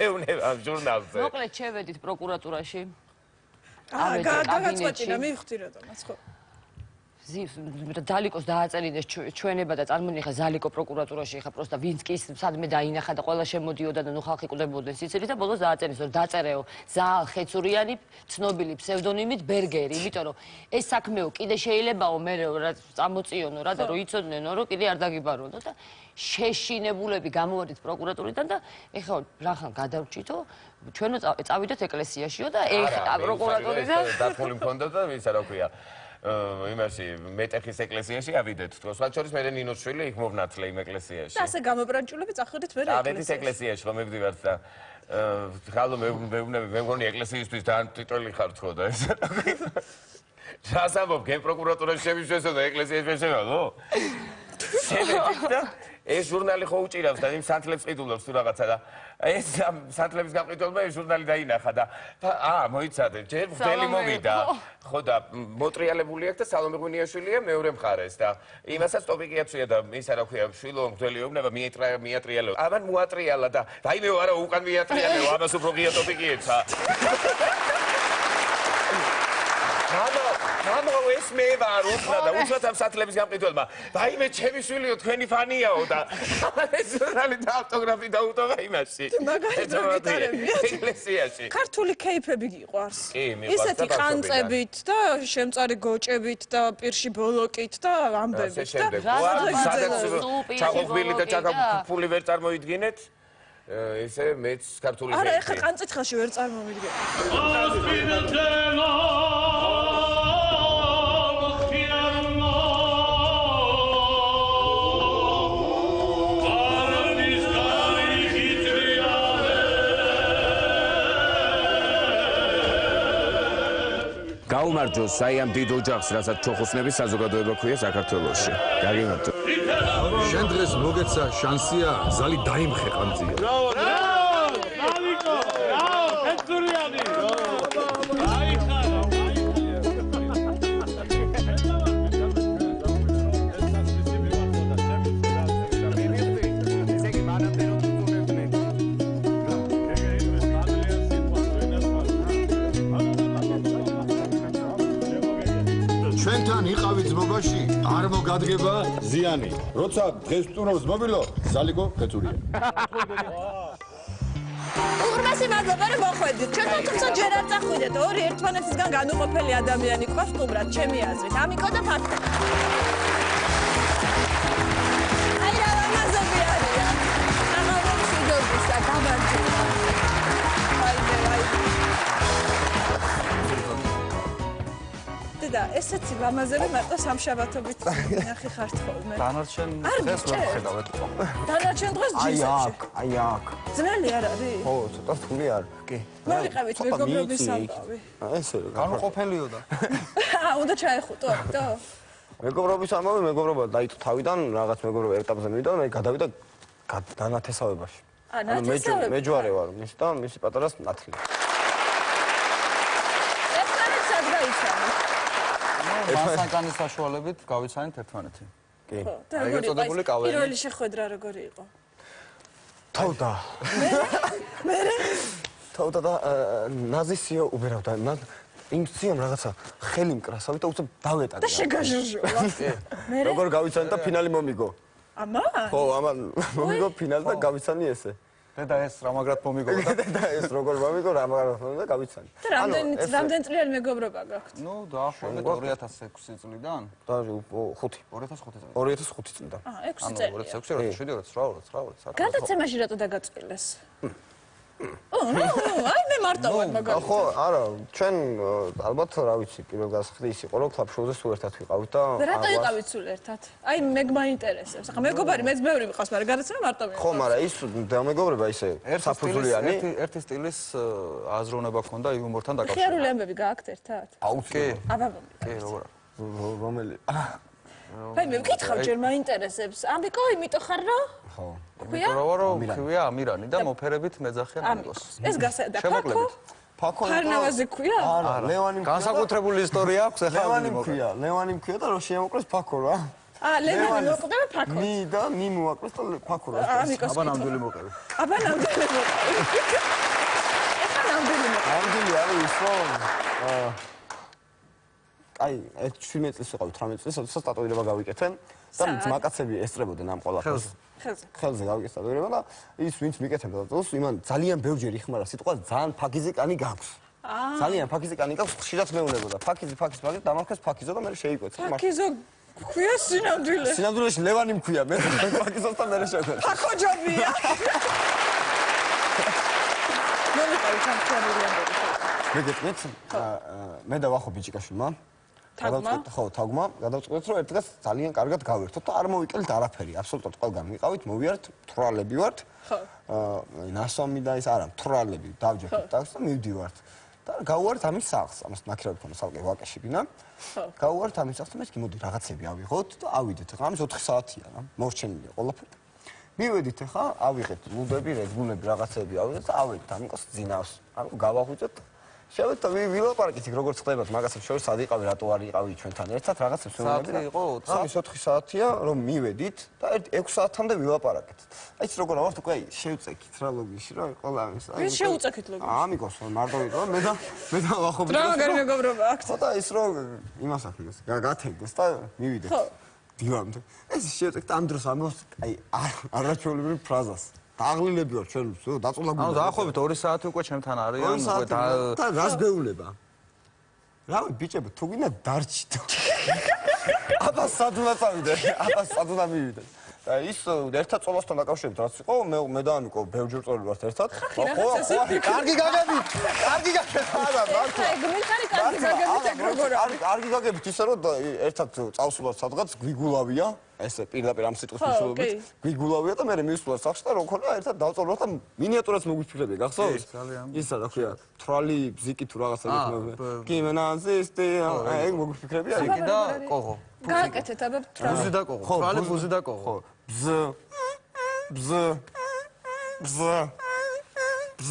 ეუნება ჟურნალზე მოკლედ შევედით პროკურატურაში გაგაწყვეტინა მივხვდი რატომაც ხო ზალიკოს დააწერიდეს ჩვენება და წარმონიხა ზალიკო პროკურატურაში ხა პროსტა ვინც კი სადმე დაინახა და ყველა შემოდიოდა და ნუ ხალხი კვდებოდნენ სიცილით და ბოლოს დააწერიეს რომ დაწერეო ზაალ ხეცურიანი ცნობილი ფსევდონიმით ბერგერი იმიტომ რომ ეს საქმეო კიდე შეიძლებაო მე რა წამოწიონო რა და რომ იცოდნენ რომ კიდე არ დაგიბარონო და შეშინებულები გამოვედით პროკურატურიდან და ეხლა რახან გადავრჩითო ჩვენო წავიდეთ ეკლესიაშიო და ეხლა პროკურატურიდან დათმული მქონდა და ისა რა ქვია იმაში მეტეხის ეკლესიაში ავიდეთ თქო სხვა შორის მე ნინოს შვილი იქ მოვნათლე იმ ეკლესიაში და ასე გამობრანჭულები წახვედით მე ავედით ეკლესიაში რომ მივდივართ და ხალო მე მგონი ეკლესიისთვის ძალიან ტიტული ხარ თქო და ეს რას ამბობ გენ პროკურატურაში შევიშვესო და ეკლესიაში შევევალო შევედით და ეს ჟურნალი ხო უჭირავს და იმ სანთლებს ყიდულობს თუ რაღაცა და ეს სანთლების გაყიდულმა ეს ჟურნალი დაინახა და მოიცადე ჯერ ვდელი მოვიდა ხო და მოტრიალებული აქვს და სალომე ღვინიაშვილია მეორე მხარეს და იმასაც ტოპიკი აცვია და ისა რა ქვია შვილო მგდელი ეუბნება მიატრიალა ამან მოატრიალა და დაიმეო არა უკან მიატრიალეო ამას უფრო ღია ტოპიკი ეცა ამღო ეს მე ვარ უთხრა და უთხრა ამ სათლების გამყიდველმა ვაიმე ჩემი შვილიო თქვენი ფანიაო და ეს ზურალი და ავტოგრაფი დაუტოვა იმაში მაგალითად გიტარებია ეკლესიაში ქართული кейფები გიყვარს კი, მიყვარს ისეთი და ყანწებით და შემწარი გოჭებით და პირში ბოლოკით და ამბებით და სადაც ჩაღობილი და ჩაგაფული ვერ წარმოიდგინეთ ესე მეც ქართული არა кейფი ეხა ყანწით ხალში ვერ წარმოვიდგენ გაუმარჯოს აი ამ დიდ ოჯახს, რასაც ჩოხოსნების საზოგადოება ქვია საქართველოში. გაგიმარჯო. შენ დღეს მოგეცა შანსია ზალი დაიმხე ყანწია. ბრავო, ნალიკო, ბრავო, ეცურიანი. ჩვენთან იყავი ძმობაში არ მოგადგება ზიანი. როცა დღეს ვტურავს მობილო, ზალიკო ხეწურია. უღრმესი მადლობა რომ მოხვედით ჩვენთან თუმცა ჯერ არ წახვიდეთ ორი ერთმანეთისგან განუყოფელი ადამიანი ყავს სტუმრად ჩემი აზრით ამიკო და ფაქტი აი რა ლამაზები არიან აღარ მშვიდობისა გამარჯობა აი და ესეთი ლამაზები მარტო სამშაბათობით ნახი ხარ თხოვმე. დანარჩენ დღეს ვერ ხედავთ. დანარჩენ დღეს ჯისებში. აი აქ. ძნელი არ არის? ხო, ცოტა რთული არ. კი. მოვიყავით მეგობრობის სამყავი. ესე განუყოფელიო და. უნდა ჩაეხუტო, ამიტომ. მეგობრობის ამბავი მეგობრობა დაიწყო თავიდან, რაღაც მეგობრობა ეტაპზე მივიდა, მე გადავიდა დანათესავებაში. ნათესავებაში. მეჯვარე ვარ, მის და მისი პატარას ნათლი. მასაკანის საშუალებით გავიცანით ერთმანეთი. კი. აი ეწოდებული კავერი. პირველი შეხვედრა როგორი იყო? თავდა. მე? თავდა და ნაზისიო უბერავდა. იმ სიამ რაღაცა ხელი მკრასავით და უცებ დავეტადი. და შეგაჟოჟოლა. მე? როგორ გავიცანით და ფინალი მომიგო. ამან? ხო, ამან მომიგო ფინალი და გავიცანი ესე. დედა ეს რა მაგრად მომიგო და დედა ეს როგორ მომიგო რა მაგრად მომიგო და გავიცანი. რამდენ წლიანი მეგობრობა გაქვთ? ნუ დაახლოებით 2006 წლიდან. და 5 2005 წლიდან. 6 წელი. 2006 2007 2008 გადაცემაში რატო დაგაწყვილეს? აი მე მარტო ვარ მაგალითად. ხო, არა, ჩვენ ალბათ რა ვიცი, პირველ გასახდი ის იყო, რომ კლუბ შოუზე სულ ერთად ვიყავით და რატო იყავით სულ ერთად? აი მე მაინტერესებს. ახლა მეგობარი მეც ბევრი მიყავს, მაგრამ გადაცემა მარტო მე. ხო, მაგრამ ის დამეგობრება ისე საფუძვლიანი. ერთი სტილის აზროვნება ქონდა იუმორთან დაკავშირებით. ხიარული ამბები გააქვთ ერთად? აუცი. აბა კი, როგორ? რომელი? აი მე ვკითხავ, ჯერ მაინტერესებს. ამიკო, იმიტომ ხარ რა? ხო. ქვია? ქვია ამირანი და მოფერებით მეძახიან ამიკოს. ეს გასადა ფაქო? ფაქო. ხარნავაზი ქვია? არა, ლევანი. განსაკუთრებული ისტორია აქვს ახლა. ლევანი მქვია და რომ შეამოკლეს ფაქო რა. ლევანი მოყვება ფაქო. მი და მი მოაკლეს და ფაქო რა. აბა ნამდვილი მოყევი. აბა ნამდვილი მოყევი. ეხა ნამდვილი მოყევი. ნამდვილი არის ის რომ აი 17 წელს ვიყავ 18 წელს, როდესაც სტატუირება გავიკეთე და ძმაკაცები ესწრებოდნენ ამ ყველაფერს. ხელზე გავიკეთე სტატუირება და ის ვინც მიკეთებდა წელს, იმან ძალიან ბევრჯერ იხმარა სიტყვა ძალიან ფაქიზი კანი გაქვს. ძალიან ფაქიზი კანი გაქვს, ხშირად მეუნებოდა. ფაქიზი დამარხეს ფაქიზო და მე შეიკვეცე. ფაქიზო ქვია სინამდვილე. სინამდვილეში ლევანი მქვია, მე ფაქიზოსთან მე შეხვედრე. ფაქო ჯობია. მოვიყავი სამწუხაროა. მე გეტყვით, მე და ვახო ბიჭიკაშვილმა ხო, თაგმა, გადავწყვეტ, რომ ერთ დღეს ძალიან კარგად გავერთოთ და არ მოვიკელით არაფერი. აბსოლუტურად ყველგან ვიყავით, მოვიართ, თვრალები ვართ. ხო. ნასომი და ის არა, თვრალები დავჯერთ ტაქსს და მივდივართ. და გავუვართ ამის სახლს, ამას ნაკირავი ქონა სალკე ვაკეში გინა. ხო. გავუვართ ამის სახლს და მე მოდი რაღაცები ავიღოთ და ავიდეთ. ახლა ამის 4 საათია რა, მორჩენილი ყველაფერი. მივედით ახლა, ავიღეთ ლუდები, რეგულები, რაღაცები ავიღეთ და ავედით ამიკოს ძინავს. ანუ გავაღვიძეთ შევეცდა ვილაპარაკეთ იქ როგორც ხდებათ მაგასებს შორის სად იყავი რატო არ იყავი ჩვენთან ერთად რაღაცებს ვეუბნები საათი იყო? 3-4 საათია რომ მივედით და 6 საათამდე ვილაპარაკეთ. აი ეს როგორ ავართ უკვე აი შევწეკით რა ლოგიში რა ყველა ამის. აი შევუწეკით ლოგიში. ამიკოს მარტო ვიყო მე და ვახობდი. რა მეგობრობა აქ. ხო და ის რო იმას ახლა გათენდეს და მივიდეთ. ხო. დილამდე. ეს შევწეკით ამ დროს ამოს აი არაჩვეულებრივ ფრაზას. დაღლილები ვარ ჩვენ დაწოლა გუნდა. ანუ დაახლოებით 2 საათი უკვე ჩემთან არის, ან უკვე და რას გეულება? რავი ბიჭები, თუ გინდა დარჩით. აბა სადუნა წავიდე, აბა სადუნა მივიდე. და ის ერთად წოლასთან დაკავშირებით რაც იყო, მე და ამიკო ბევრჯერ წოლი ვართ ერთად. კარგი გაგებით. კარგი გაგებით. არა, მართლა. მიხარი კარგი გაგებით ეგ როგორ არის? კარგი გაგებით ისე რომ ერთად წავსულოთ სადღაც გვიგულავია. ეს პირდაპირ ამ სიტყვის მნიშვნელობით გვიგულავია და მე მივსვლას სახში და რო ქონა ერთად დავწოლოთ და მინიატურაც მოგვიფიქრებია გახსოვს? ისა რა ქვია თრალი ბზიკი თუ რაღაცა გიქნება. კიმენანზისტი ეგ მოგვიფიქრებია იგი და კოღო. გააკეთეთ აბა თრალი. ბუზი და კოღო. თრალი ბუზი და კოღო. ბზ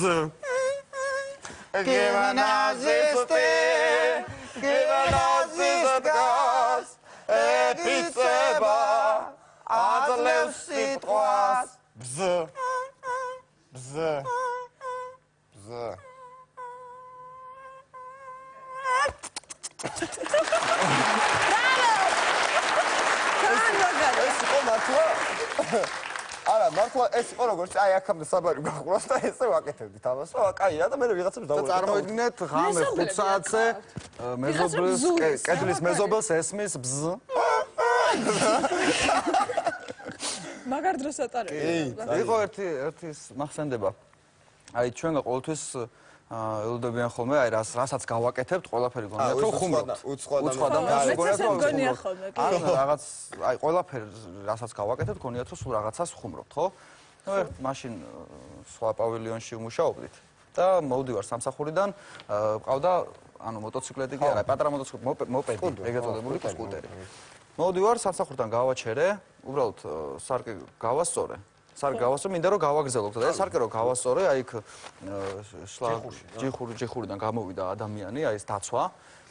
კიმენანზისტი epitseba adlev sitqvas bz არა მართლა ეს იყო როგორც აი აქამდე საბარი გაყურას და ესე ვაკეთებდით ამას რა კაია და მე ვიღაცებს დავუყურე და წარმოიდგინეთ ღამე 5 საათზე მეზობელს კედლის მეზობელს ესმის ბზ მაგარ დროს ატარებდა. იყო ერთი მახსენდება. აი ჩვენგა ყოველთვის ელოდებიან ხოლმე აი რასაც გავაკეთებთ ყველაფერი გონიათ რომ ხუმრობთ. უცხო ადამიანს გონია ხოლმე. რაღაც აი ყველაფერი რასაც გავაკეთებთ გონიათ რომ სულ რაღაცას ხუმრობთ, ხო? ნუ ერთ მაშინ სხვა პავილიონში ვმუშაობდით და მოვდივარ სამსახურიდან ყავდა ანუ მოტოციკლეტი კი არა, პატარა მოტოციკლეტი, მოპედი, ეგრეთ წოდებული სკუტერი. მოვდივარ სამსახურიდან გავაჩერე, უბრალოდ სარკე გავასწორე. სარკე გავასწორე, მინდა რომ გავაგზავნოთ და ეს სარკე რომ გავასწორე, აი იქ ჯიხურიდან გამოვიდა ადამიანი, აი ეს დაცვა.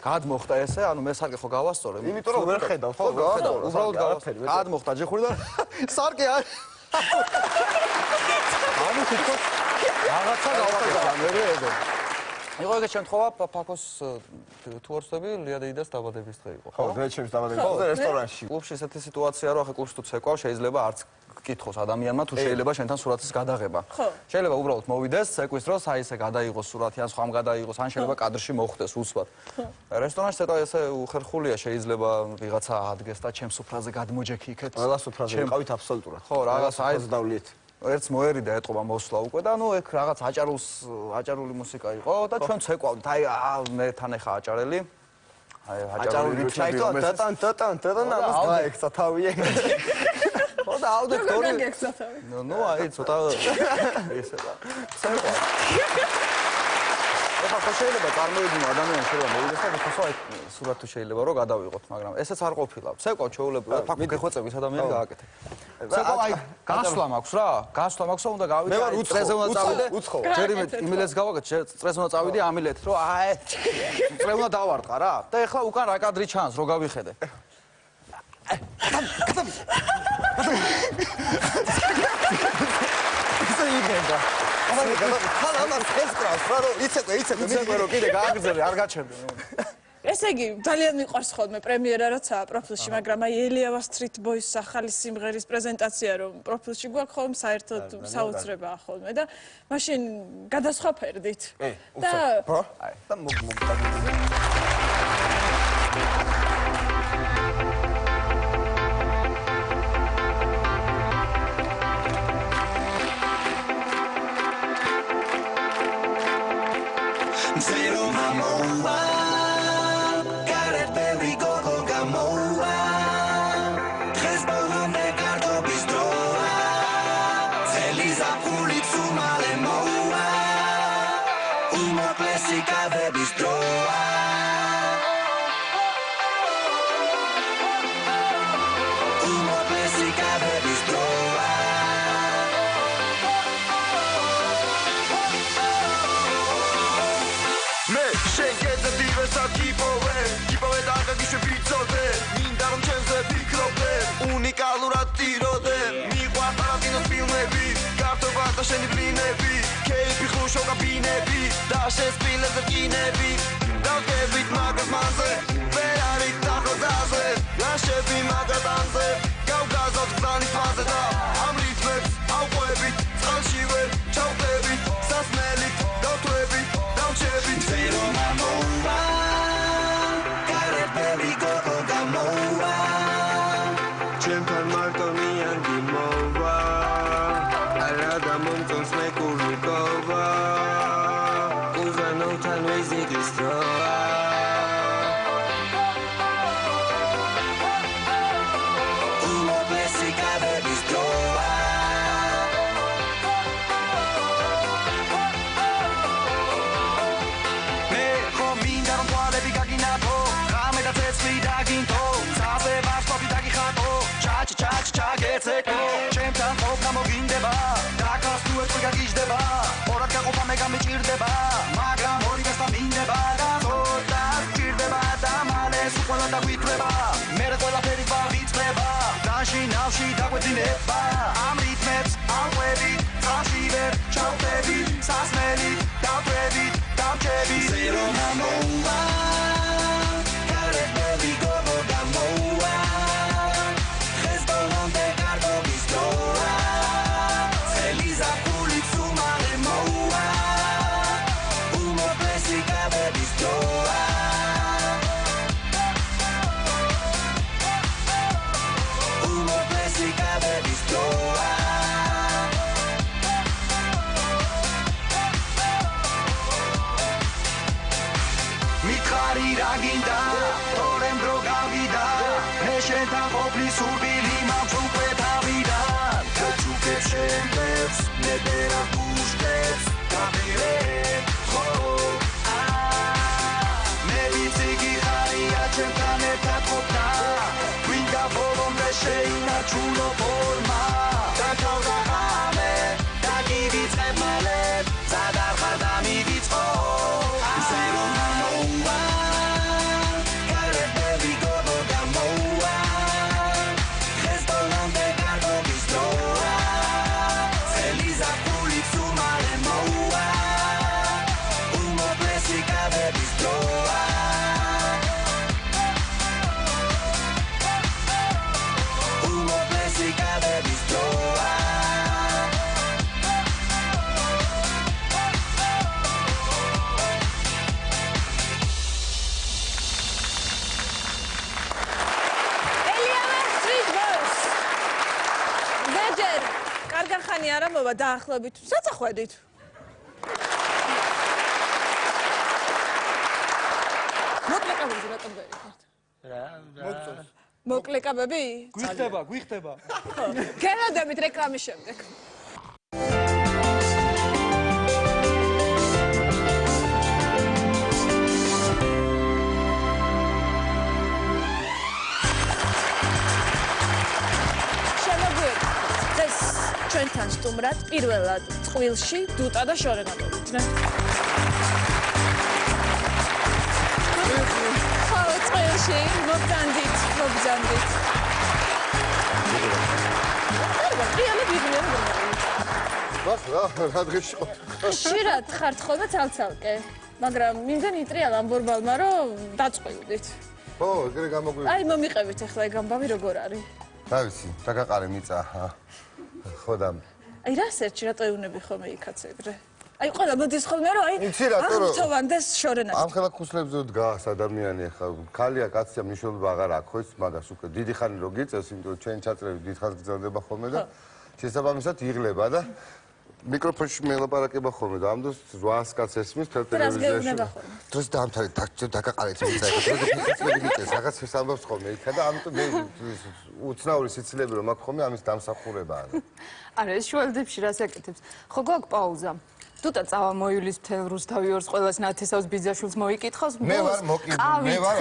გადმოხდა ესე, ანუ მე სარკე ხო გავასწორე. იმიტომ რომ ვერ ხედავ, ხო? უბრალოდ გადმოხდა ჯიხურიდან სარკე არ ანუ თვითონ რაღაცა გავაკეთა მე ეგ. იყო ეგ შემთხვევა ფაქოს თუ არ ვწდები ლიადეიდას დაბადების დღე იყო. ხო, დღეჩემს დაბადების დღე რესტორანში. კლუბში ესეთი სიტუაცია რომ ახლა კლუბში თუ ცეკვავ შეიძლება არც გკითხოს ადამიანმა თუ შეიძლება შენთან სურათის გადაღება. შეიძლება უბრალოდ მოვიდეს ცეკვის დროს აი ესე გადაიღოს სურათი ან სხვამ გადაიღოს ან შეიძლება კადრში მოხვდეს უცბად. რესტორანში ცოტა ესე უხერხულია შეიძლება ვიღაცა ადგეს და ჩემს სუფრაზე გადმოჯექი იქეთ. ყველა სუფრაზე ვიყავით აბსოლუტურად. ხო, რაღაც აი ეს დავლიეთ. ერთს მოერიდა ეტყობა მოსვლა უკვე და ნუ ეგ რაღაც აჭარული მუსიკა იყო და ჩვენ ცეკვავდით აი მე თან ახლა აჭარელი აი აჭარული ჩაიტო ტატან ამას გაექცა თავი ხო და აუდეთ თორე გაგექცა თავი ნუ აი ცოტა ესე და ცეკვავ ეხლა ხო შეიძლება წარმოიდგინო ადამიანი შეიძლება მოვიდეს და ხო აი სურათ თუ შეიძლება რომ გადავიღოთ მაგრამ ესეც არ ყოფილა ცეკვავ ჩეულებრივად ფაქო გეხვეწების ადამიანი გააკეთე ცეკვავ აი გასვლა მაქვს რა გასვლა მაქვს რომ უნდა გავიდე წრეზე უნდა წავიდე ჯერ იმილეთს გავაკეთე წრეზე უნდა წავიდე ამილეთ რომ აი წრე უნდა დავარტყა რა და ეხლა უკან რა კადრი ჩანს რო გავიხედე ისე იგება ხან ამას ხესკრავს რა რომ იცეკვე რომ კიდე გააგრძელე არ გაჩერდე ესე იგი ძალიან მიყვარს ხოლმე პრემიერა როცა პროფილში მაგრამ აი ელიავა Street Boys ახალი სიმღერის პრეზენტაცია რომ პროფილში გვაქვს ხოლმე საერთოდ საოცრებაა ხოლმე და მაშინ გადასხვაფერდით და სტიროდე მიყვარს ტარანტინოს ფილმები გართობა და შენი ბლინები კეიფი ხუშო კაბინები და შესპილეს რკინები დავგებით მაგას მანზე ვერ არის დახოზაზე გაშები მაგატანზე გავგაზავთ გზანის ფაზე და ამ რითმებს ავყვებით წყალში ვერ ჩავხდებით სასმელით დავთვებით დავჩებით ზერო მამოვა კარებები გოგო გამოვა ჩემთან მარტო ნიანგი მოვა არა და მომწონს მეკური გოვა უზანოვთან ვიზიტის დროა უმოკლესი კავების დროა მე ხომ მინდა რომ თვალები გაგინათო ღამე და ცეცხლი დაგინთო საზე ვარსკვლავი დაგიხატო ჩაგეცეკო ჩემთან ყოფნა მოგინდება დაკას თუ ერთგვი გაგიჟდება ორად გაყოფა მე გამიჭირდება მაგრამ ორივეს და მინდება და ცოტა გჭირდება და მალე სულ ყველა დაგვიწება მე ყველაფერი ვავიწყდება დაში ნავში დაგვეძინება ამ რითმებს ავყვებით წყალში ვერ ჩავხდებით სასმელით დავთვებით დავჩებით ზერო მამოვა კარებები გოგო გამოვა ხეს ბოლომდე კარგობის დროა წელი ზაფხულით უმალე მოვა უმოკლესი კავების დროა უმოკლესი კავების დროა მითხარი რა გინდა თორემ დრო გავიდა მე შენთან ყოფნის სურვილი მაქვს უკვე თავიდან გაჩუქებ შენებს მე ბერა გუშტებს გაბერებ ხო მე ვიცი გიხარია ჩემთან ერთად ყოფნა გვინდა ბოლომდე შეინარჩუნო ფორმა დაჩავდა ღამე და გივიწყებ მალე სადარხარ და მივიწყო ზერო მამოვა კარებები გოგო გამოვა ხეს ბოლომდე კარგობის დროა წელი ზაფხულით უმალე მოვა უმოკლესი კავების დროა უმოკლესი კავების დროა ზეჯერ კარგახანი არა მოვა დაახლოებით საწახვედით მოკლეკაბები რატომ გაიგეთ მოკლეკაბები გვიხდება გელოდებით რეკლამის შემდეგ ჩვენთან სტუმრად პირველად წყვილში დუტა და შორენა მოვიდნენ. ხო, წყვილში მოგზანდით. რეალურად ვიღნები რა დღეში ხო? ხშირად ხართ ხოლმე ცალ-ცალკე, მაგრამ მინდა ნიტრიალ ამ ბორბალმა რომ დაწყვიუდით. ხო, ეგრე გამოგვივიდა. აი მომიყევით ახლა ეგ ამბავი როგორ არის? რა ვიცი, დაგაყარე მიწა. ხო და აი რა სერჩი რატო ეუნები ხოლმე იქაც ეგრე? აი ყველა მოდის ხოლმე რომ აი ამცოვანდეს შორენად. ამ ხელა ქუსლებზე დგას ადამიანი ახლა ქალია კაცია მნიშვნელობა აღარ აქვს მაგას უკვე დიდი ხანი რო გიწევს იმიტომ ჩვენ ჩაწერები დიდხანს გრძელდება ხოლმე და შესაბამისად იღლება და მიკროფონში მელაპარაკება ხოლმე და ამ დროს 800 კაცს ესმის თელ ტელევიზიაში. დროს დაამთავრეთ დაგაყარეთ მიწა ახლა ფიქრობდი მიწეს რაღაცას ამბობს ხოლმე იქა და ამიტომ მე უცნაური სიცილები რომ აქვს ხოლმე ამის დამსახურებაა. არა ეს შუალედებში რას აკეთებს? ხო გვაქვს პაუზა. თუთა წავა მოივლის მთელ რუსთავი ორს ყველას ნათესავს ბიძაშვილს მოიკითხავს. მე ვარ მოკლებული, მე ვარ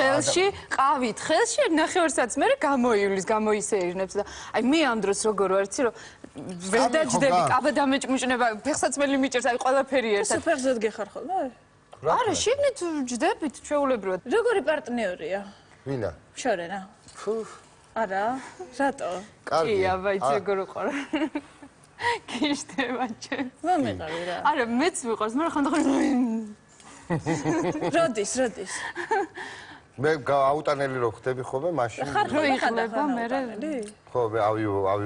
ყავით ხელში ნახევარსაათს მერე გამოივლის, გამოისეირნებს და აი მე ამ დროს როგორ ვარ იცი რომ ვერ დაჯდები, კაბა დამეჭმუჭნება, ფეხსაცმელი მიჭერს, აი ყველაფერი ერთად. სუპერზედ გეხარ ხოლმე? არა, შიგნით ჯდებით ჩვეულებრივად. როგორი პარტნიორია? ვინა? შორენა. ფუ, არა? რატო? კარგი. კი, აბა იცი როგორ უყარ. გიშდება ჩემ. მომიყავი რა. არა, მეც ვიყავს, მაგრამ ხანდახან როდის? მე აუტანელი რო ხდები ხოლმე მაშინ. ხარ რო იხლება მე. ხო, მე ავი.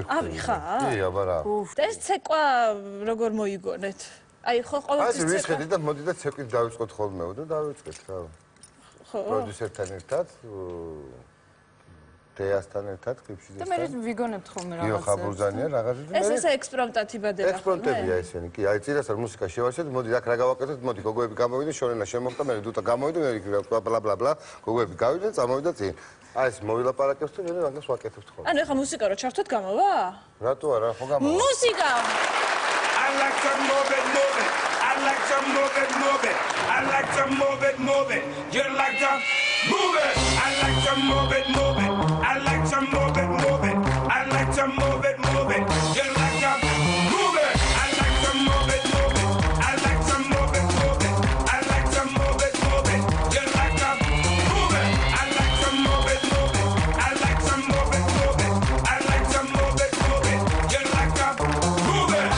ავი ხარ? კი, აბა რა. ეს ცეკვა როგორ მოიგონეთ? აი ხო ყოველთვის აი ვისხედით და მოდი და ცეკვით დავიწყოთ ხოლმეო და დავიწყეთ რა. ხო. პროდიუსერთან ერთად, დეასთან ერთად, ყიფშიძესთან. და მე ვიგონებთ ხოლმე რაღაცა. იო ხაბურზანია რაღაცა და ეს ესე ექსპრომტად იბადება. ექსპრომტებია ესენი, კი, აი წირასთან მუსიკა შევარჩეთ, მოდი აქ რა გავაკეთოთ, მოდი გოგოები გამოვიდნენ, შორენა შემოხდა, მე დუტა გამოვიდა, მე ბლა ბლა ბლა, გოგოები გავიდნენ, წამოვიდა წინ. აი ეს მოვილაპარაკებთ და მე მაგას ვაკეთებთ ხოლმე. ანუ ეხა მუსიკა რო ჩართოთ გამოვა? რატო არა, ხო გამოვა. მუსიკა! I like to move it, move it. I like to move it, move it. I like to move it, move it. You like to move it. I like to move it, move it. I like to move it, move it. I like to move it, move it. You like to move it. I like to move it, move it. I like to move it, move it. I like to move it, move it. You like to move it. I like to move it, move it. I like to move it, move it. I like to move it, move it. You like to move it.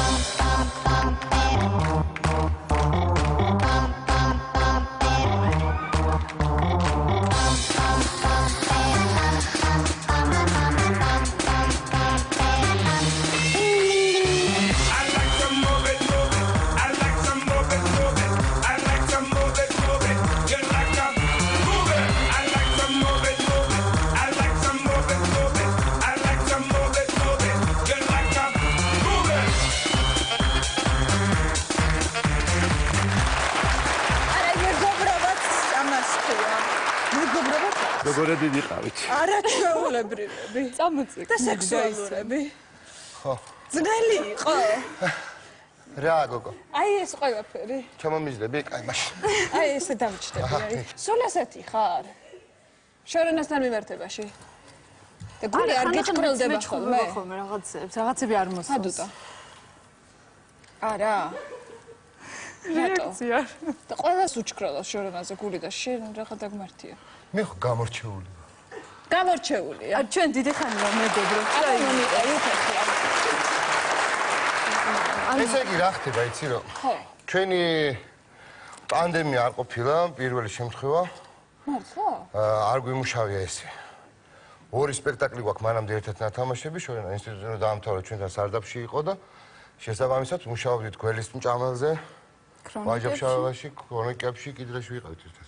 როგორები ვიყავით? არაჩვეულებრივები. წამოწეკ. და სექსუალურები. ხო. ძნელი იყო. რა გოგო? აი ეს ყველაფერი. ჩამომიზრები? კაი, მაშინ. აი ესე დამჭდები არის. სულ ასეთი ხარ? შორენასთან მიმართებაში. და გული არ გიჭკრელდება ხოლმე? ხოლმე რაღაცები არ მოსწონს. ადუტა. არა. რეაქცია. და ყველას უჩქრელავს შორენაზე გული და შენ რაღა დაგმართია. მე ხო გამორჩეული. გამორჩეულია. არ ჩვენ დიდი ხანია მეგობრობთ. არა მომიყევი ხეხლა. ესე იგი რა ხდება, იცი რომ? ხო. ჩვენი პანდემია არ ყოფილა პირველი შემთხვევა. მართლა? არ გვიმუშავია ესე. ორი სპექტაკლი გვაქვს მანამდე ერთად ნათამაშები, შორენა ინსტიტუტზე დაამთავრა ჩვენთან სარდაფში იყო და შესაბამისად მუშაობდით გველის მჭამელზე, ვაჯაბშავაში, ქრონიკებში, კიდრეში ვიყავით ერთად.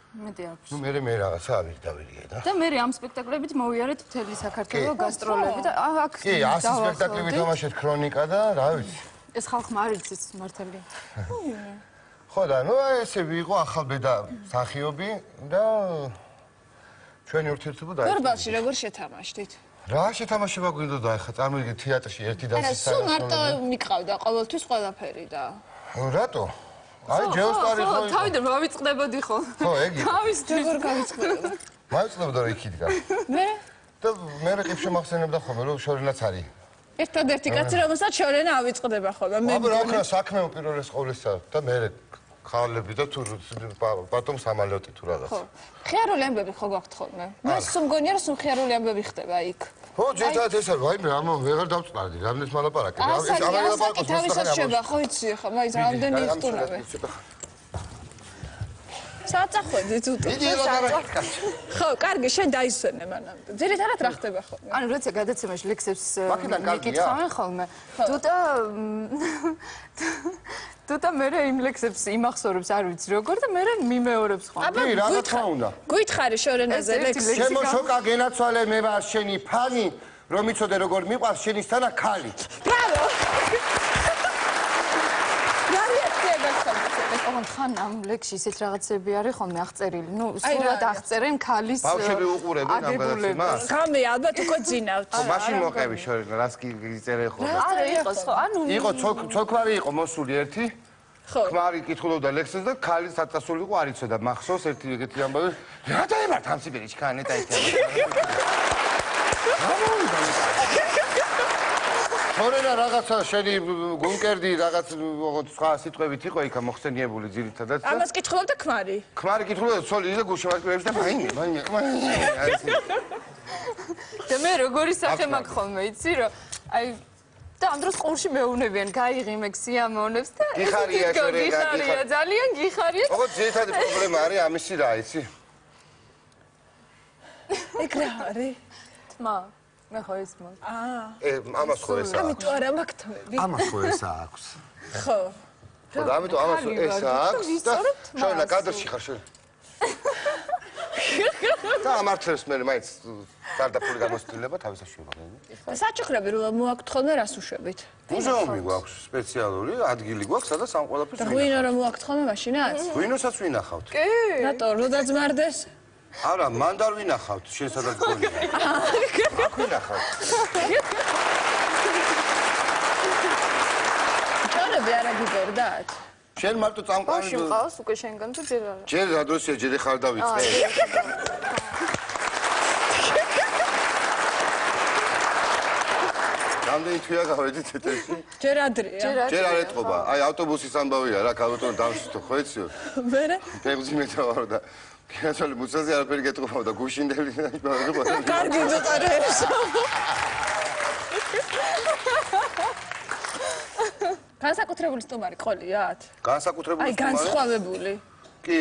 მეტი აქვს. ნუ მე რაღაცა არის დავირიე და. და მე ამ სპექტაკლებით მოვიარეთ მთელი საქართველოს გასტროლები და აქ კი, 100 სპექტაკლი ვითამაშეთ ქრონიკა და რა ვიცი. ეს ხალხმა არ იცის მართალი. ხო და ნუ ესე ვიყო ახალბედა სახიობი და ჩვენი ურთიერთობა დაიწყო. გორბალში როგორ შეთამაშდით? რა შეთამაშება გვინდოდა ახლა წარმოვიდგინე თეატრში ერთი არა, დასის სულ მარტო მიყავდა ყოველთვის ყველაფერი და. რატო? აი ჯეოსტარი ხო. თავიდან მოვიწყდებოდი ხო? ხო, ეგი. თავისთვის როგორ გავიწყდება? მაიწყდებოდა რა იქ იდგა. მე და მე რა ყიფში მახსენებდა ხოლმე რომ შორენაც არის. ერთადერთი კაცი რომელსაც შორენა ავიწყდება ხოლმე. მე აბა რა ხარ საქმე უპირველეს ყოვლისა და მე ხალები და თუ ბატონ სამალოტი თუ რაღაც. ხო. ხიარული ამბები ხო გაქვთ ხოლმე? მე სულ მგონია რომ სულ ხიარული ამბები ხდება იქ. ხო, ძირითადად ეს არის, ვაიმე, ამ ვეღარ დავწყნარდი, რამდენიც მალაპარაკე. ასაკი თავისად შევა, ხო იცი ხა, მაინც რამდენი იხტუნები. საწახვედით უტო. ხო, კარგი, შენ დაისვენე მანამდე. ძირითადად რა ხდება ხოლმე? ანუ როცა გადაცემაში ლექსებს მაქედან კარგია. მიკითხავენ ხოლმე. თუთა მე იმ ლექსებს იმახსოვრებს არ ვიცი როგორ და მე მიმეორებს ხოლმე. კი, რა თქმა უნდა. გითხარი შორენაზე ლექსი. ჩემო შოკა გენაცვალე მე ვარ შენი ფანი, რომ იცოდე როგორ მიყვარს შენი სტანა ქალი. ბრავო. ხან ამ ლექსში ისეთ რაღაცები არის ხოლმე აღწერილი. ნუ სულად აღწერენ ქალის ბავშვები უყურებენ ამ გადაცემას? გამე ალბათ უკვე ძინავთ. ხო, მაშინ მოყევი შორენა, რას კი იწერე ხოლმე. არა იყოს ხო? ანუ იყო ცოლქვარი იყო მოსული ერთი. ხო. ქმარი კითხულობდა ლექსებს და ქალი საწასული იყო არ იცოდა მახსოვს ერთი ეგეთი ამბავი. რა დაემართ ამ სიბერში ქანეტა ერთი. შორენა რაღაცა შენი გუნკერდი რაღაც სხვა სიტყვებით იყო იქა მოხსენიებული ძირითადად. ამას კითხულობდა ქმარი. ქმარი კითხულობდა ცოლი და გუშევაკრებს და მაინე. და მე როგორი სახე მაქვს ხოლმე, იცი რომ აი და ამ დროს ყურში მეუნებიან, გაიღიმე სიამოვნებს და გიხარია, ძალიან გიხარია. ოღო ძირითადი პრობლემა არის ამისი რა, იცი? ეგ რა არის? თმა, მე ხო ის მო. ამას ხო ეს აქვს. ამიტომ არა მაგთმები. ამას ხო ეს აქვს. ხო. ხო, და ამიტომ ამას ეს აქვს და შენ კადრში ხარ შენ. და ამართლებს მე მაინც გარდაფული გამოცდილება თავისაშუალო. და საჩუქრები რომ მოაქვთ ხოლმე რას უშვებით? მუზეუმი გვაქვს სპეციალური, ადგილი გვაქვს, სადაც ამ ყველაფერს და ღვინო რომ მოაქვთ ხოლმე მაშინაც? ღვინოსაც ვინახავთ. კი. რატო რო დაძმარდეს? არა, მან და ვინახავთ, შენ სადაც გონია. აქ ვინახავთ. ჭორები არა გიგორდათ? შენ მარტო წამყვანი. ბავშვი მყავს უკვე შენგან თუ ჯერ არა? ჯერ რა დროსია, ჯერ ხარ დავიწყე. რამდენი თვია გავედით ეთერში? ჯერ ადრეა. ჯერ არ ეთყობა. აი ავტობუსის ამბავია რა, ქალბატონო დამშვიდო, ხო ეციო? მერე? ფეხბურთი ვარ და კაცალი მუცაზე არაფერი გეტყობა და გუშინდელი და კარგი ზოყარებს. განსაკუთრებული სტუმარი ყოლიათ? განსაკუთრებული აი განსხვავებული. კი,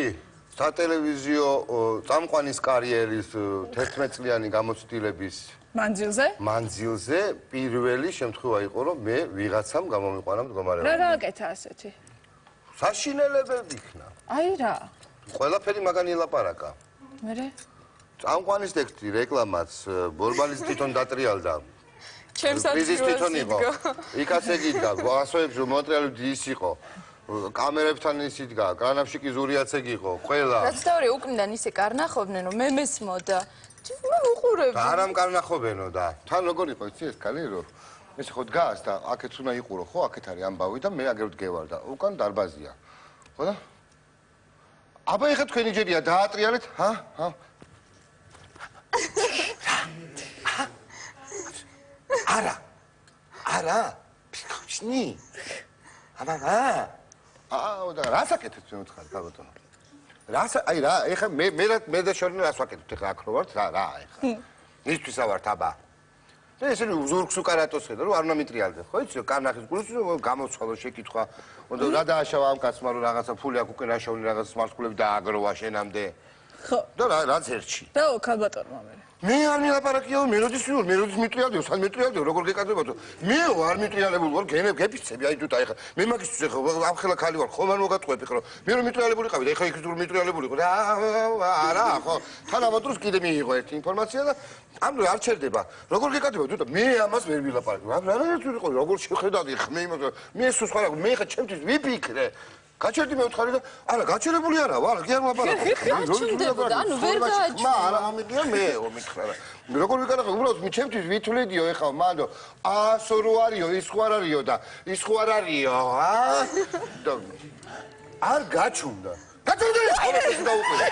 სატელევიზიო წამყვანის კარიერის 11 წლიანი გამოცდილების მანძილზე პირველი შემთხვევა იყო, რომ მე ვიღაცამ გამომიყვანა მდგომარეობა. რა გააკეთა ასეთი? საშინელებები იქნა. აი რა. ყველაფერი მაგანი ელაპარაკა. მერე? წამყვანის ტექსტი, რეკლამაც, ბორბალის თვითონ დატრიალდა. ჩემსაც თვითონ იყო. იქაც ეგ იდგა, ასოებში მონტრეალი ის იყო. კამერებთან ის იდგა, კრანავში კი ზურიაც ეგ იყო, ყველა. რაც თავი უკნიდან ისე კარნახობდნენ, რომ მე მესმოდა. მე უყურებ. და არ ამკარნახობენო და თან როგორ იყო იცი ეს კალი რომ ეს ხო დგას და აქეთ უნდა იყურო ხო აქეთ არის ამბავი და მე აგერ ვდგევარ და უკან დარბაზია ხო და აბა ეხა თქვენი ჯერია დაატრიალეთ ჰა არა ფიქრჩნი აბა და რას აკეთებ ჩვენ უცხარ გაბატონო აი რა ეხა მე და შორნი რას ვაკეთებთ ეხა აქ რო ვართ რა ეხა ისთვისა ვართ აბა და ესენი ზურგს უკარატოს ხედა რომ არ უნდა მიტრიალდეთ ხო იცი კარნახის გულს გამოცვალო შეკითხვა უნდა რა დააშავა ამ კაცმა რომ რაღაცა ფული აქ უკვე რაშავნი რაღაცა სმარტფონები დააგროვა შენამდე ხო და რაც ერთში და ქალბატონმა მე არ მილაპარაკიო მე როდის მიტრიალდიო სად მიტრიალდიო როგორ გეკადრებოდო მე არ მიტრიალებული ვარ გეფიცები აი თუთა ეხა მე მაგისთვის ეხა ამ ხელა ქალი ვარ ხომ არ მოგატყვები ხო მე რომ მიტრიალებულიყავი და ეხა იქ თუ მიტრიალებული იყო და არა ხო თანამა დროს კიდე მიიღო ერთი ინფორმაცია და ამ არ ჩერდება როგორ გეკადრებო თუთა მე ამას ვერ მილაპარაკი რა თუ იყო როგორ შეხედავდი ხმე იმას მე სულ სხვა მე ეხა ჩემთვის ვიფიქრე გაჩერდი მე ვთხარი და არა გაჩერებული არა ვარ კი არ მაპარაკო გაჩერდებოდა ანუ ვერ გააჩერდა მა არა ამიტია მე მითხრა როგორ ვიკარაღე უბრალოდ მე ჩემთვის ვითვლედიო ეხლა მანდო 100 რო არისო ის ხო არ არისო და ის ხო არ არისო და არ გაჩუნდა გაჩუნდა დაუყურე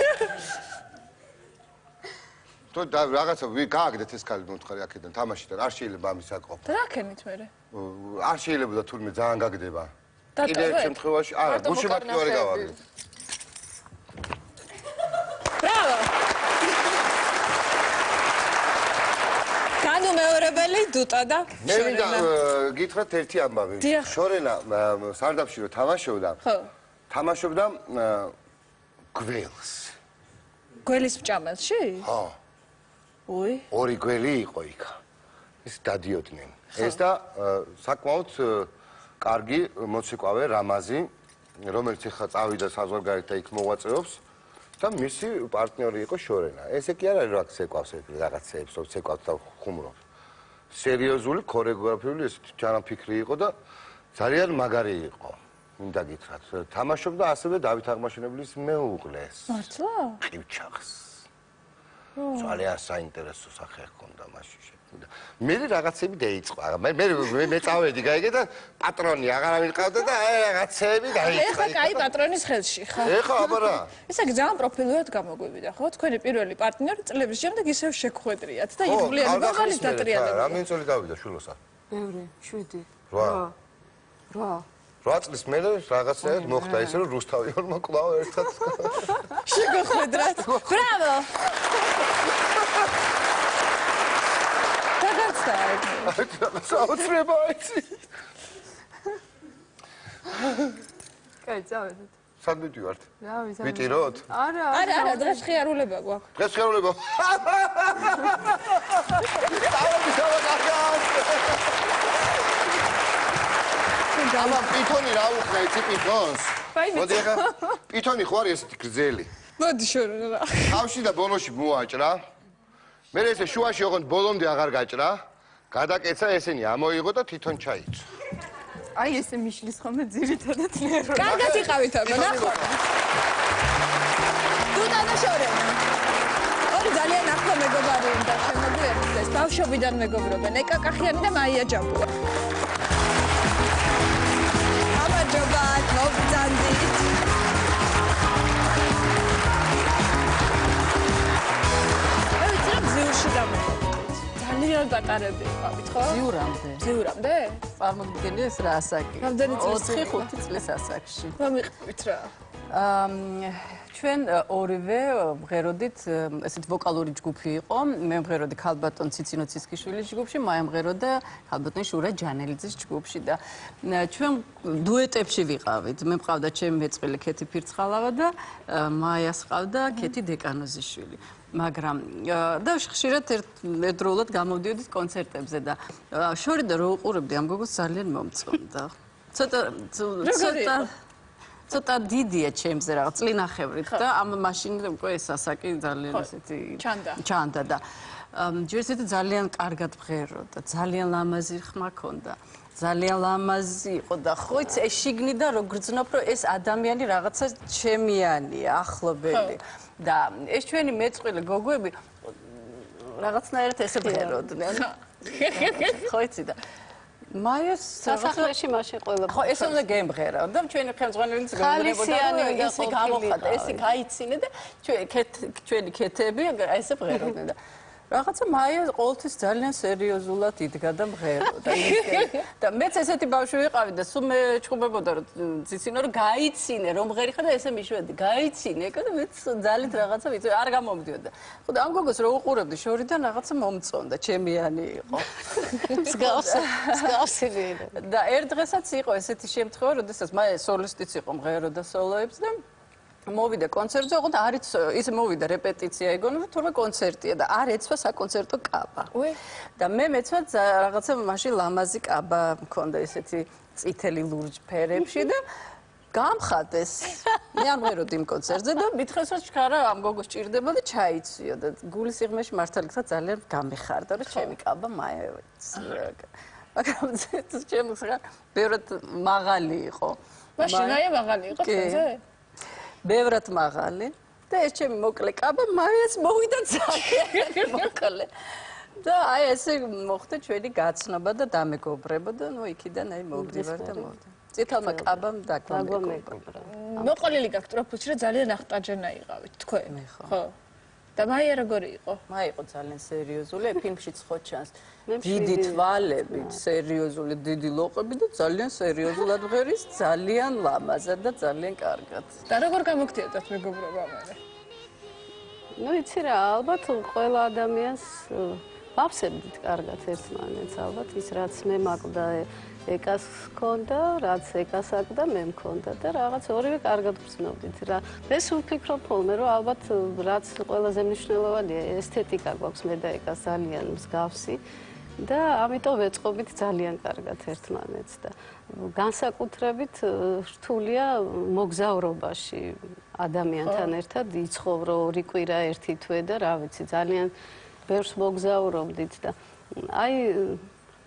თუ და რაღაცა გააგდეთ ეს ქალი მომთხარი აქედან თამაშიდან არ შეიძლება ამის აკყოფა და რა ქენით მე არ შეიძლება და თურმე ძალიან გაგდება კიდე ერთ შემთხვევაში არა გუში მარტივარი გავაგე ბრავო განუმეორებელი დუტა და მე მინდა გითხრათ ერთი ამბავი შორენა სარდაფში რო თამაშობდა ხო თამაშობდა გველს გველის მჭამელში ხო ოი ორი გველი იყო იქ ეს დადიოდნენ ეს და საკმაოდ კარგი მოცეკვავე რამაზი რომელიც ახლა წავიდა საზღვარგარეთ და იქ მოღვაწეობს და მისი პარტნიორი იყო შორენა ესე კი არ არის რა ცეკვავს რაღაცეებს რომ ცეკვავს და ხუმრობს სერიოზული ქორეოგრაფიული ესეთი ჩანაფიქრი იყო და ძალიან მაგარი იყო მინდა გითხრათ თამაშობდა ასევე დავით აღმაშენებლის მეუღლეს მართლა ყივჩახს ძალიან საინტერესო სახე ჰქონდა მაშინ მე რაღაცები დაიწყო მე წავედი გაიგე და პატრონი აღარ მიყავდა და აი რაღაცები დაიწყო ეხლა კაი პატრონის ხელში ხა ეხლა აბა რა ესე იგი ძალიან პროფილურად გამოგვივიდა ხო თქვენი პირველი პარტნიორი წლების შემდეგ ისევ შეგხვედრიათ და იღბლიანი ბაღალის დატრიალებული რამდენი წელი გავიდა შულოსა ბევრი 7 8 წლის მერე რაღაცა მოხდა ისე რომ რუსთავიანმა კვლავ ერთად შეგხვედრათ ბრავო საოცრება იცი. კაი, წავედით. სად მივდივართ? რა ვიცი. ვიტიროთ? არა, დღეს ხიარულება გვაქვს. დღეს ხიარულება. ამა პითონი რა უხდა იცი პითონს? მოდი ახლა პითონი ხო არის ესეთი გრძელი. მოდი შორო რა. თავში და ბოლოში მოაჭრა. მე ესე შუაში ოღონდ ბოლომდე აღარ გაჭრა. გადაკეცა ესენი ამოიღო და თვითონ ჩაიწვა. აი ესე მიშლის ხოლმე ძირითადად ნერვი. კარგად იყავით აბა, ნახოთ. თუთანაშორე. ორი ძალიან ახლო მეგობარი უნდა შემოგვიერთდეს. ბავშვობიდან მეგობრობენ. ეკა კახიანი და მაია ჯაბუა. გამარჯობათ, მოგწანდით. მე ვიცი რომ ზიურში გამოვიდეთ. ძალიან პატარები იყავით, ხო? ზიურამდე. ზიურამდე? წარმოგვიდგენია ეს რა ასაკი? რამდენი წლის? 4-5 წლის ასაკში. მომიყევით რა. ჩვენ ორივე მღეროდით ესეთ ვოკალური ჯგუფი იყო. მე მღეროდი ქალბატონ ციცინო ცისკიშვილის ჯგუფში, მაია მღეროდა ქალბატონ შურა ჯანელიძის ჯგუფში და ჩვენ დუეტებში ვიყავით. მე მყავდა ჩემი მეწყვილე ქეთი ფირცხალავა და მაიას ყავდა ქეთი დეკანოზიშვილი. მაგრამ და ხშირად ერთდროულად გამოვდიოდით კონცერტებზე და შორიდან რო უყურებდი ამ გოგოს ძალიან მომწონდა. ცოტა დიდია ჩემზე რაღაც წლინახევრით და ამ მაშინ უკვე ეს ასაკი ძალიან ესეთი ჩანდა და ჯერ ესეთი ძალიან კარგად მღეროდა, ძალიან ლამაზი ხმა ჰქონდა. ძალიან ლამაზი იყო და ხო იცი ეს შიგნიდან რო გრძნობ რომ ეს ადამიანი რაღაცა ჩემიანია, ახლობელი. და ეს ჩვენი მეწყვილე გოგოები რაღაცნაირად ესე მღეროდნენ. ხო იცი და მაიას სასახლეში მაშინ ყველა ხო ესე უნდა გემღერა და ჩვენი ხელმძღვანელიც გემღერებოდა ისე გამოხატა ესე გაიცინე და ჩვენი ქეთები ესე მღეროდნენ და რაღაცა მაია ყოველთვის ძალიან სერიოზულად იდგა და მღეროდა და მეც ესეთი ბავშვი ვიყავი და სულ მე ჭუბებოდა რომ ციცინო რომ გაიცინე რომ მღერიხარ და ესე მიშვედი გაიცინე და მეც ძალით რაღაცა ვიცი არ გამომდიოდა ხო და ამ გოგოს რო უყურებდი შორიდან რაღაცა მომწონდა ჩემიანი იყო მსგავსი და ერთ დღესაც იყო ესეთი შემთხვევა როდესაც მაია სოლისტიც იყო მღეროდა სოლოებს და მოვიდა კონცერტზე, ოღონდ არც ის მოვიდა რეპეტიცია ეგონა და თურმე კონცერტია და არ ეცვა საკონცერტო კაბა. და მე მეცვა რაღაცა მაშინ ლამაზი კაბა მქონდა ესეთი წითელი ლურჯ ფერებში და გამხატეს. მე არ მღეროდი იმ კონცერტზე და მითხეს რომ ჩქარა ამ გოგოს ჭირდება და ჩაიცვიო და გულის სიღრმეში მართალი გითხრა ძალიან გამეხარდა რომ ჩემი კაბა მაია მაგრამ ჩემი ხარ ბევრად მაღალი იყო. მაშინ მაია მაღალი იყო თქვენზე? ბევრად მაღალი და ეს ჩემი მოკლე კაბა მაიას მოვიდა ძალიან მოკლე და აი ესე მოხდა ჩვენი გაცნობა და დამეგობრება და ნუ იქიდან აი მოვდივარ და მოვდა წითელმა კაბამ დაგვამეგობრა მოყოლილი გაქვთ პროფილში რომ ძალიან ახტაჯენა იყავით თქვენ ხო და მაია როგორი იყო? მაია იყო ძალიან სერიოზული, ფილმშიც ხო ჩანს. დიდი თვალებით, სერიოზული, დიდი ლოყები და ძალიან სერიოზულად მღერის, ძალიან ლამაზად და ძალიან კარგად. და როგორ გამოგდიოდათ მეგობრობა ამაზე? ნუ იცი რა, ალბათ ყველა ადამიანს ვაფსებდით კარგად ერთმანეთს, ალბათ ის რაც მე მაყდა ეკას ჰქონდა, რაც ეკას აკდა, მე მქონდა და რაღაც ორივე კარგად ვგრძნობდით რა. მე სულ ვფიქრობ ხოლმე, რომ ალბათ რაც ყველაზე მნიშვნელოვანია, ესთეტიკა გვაქვს მე და ეკას ძალიან მსგავსი და ამიტომ ვეწყობით ძალიან კარგად ერთმანეთს და განსაკუთრებით რთულია მოგზაურობაში ადამიანთან ერთად იცხოვრო ორი კვირა ერთი თვე და რა ვიცი, ძალიან ბევრს მოგზაურობდით და აი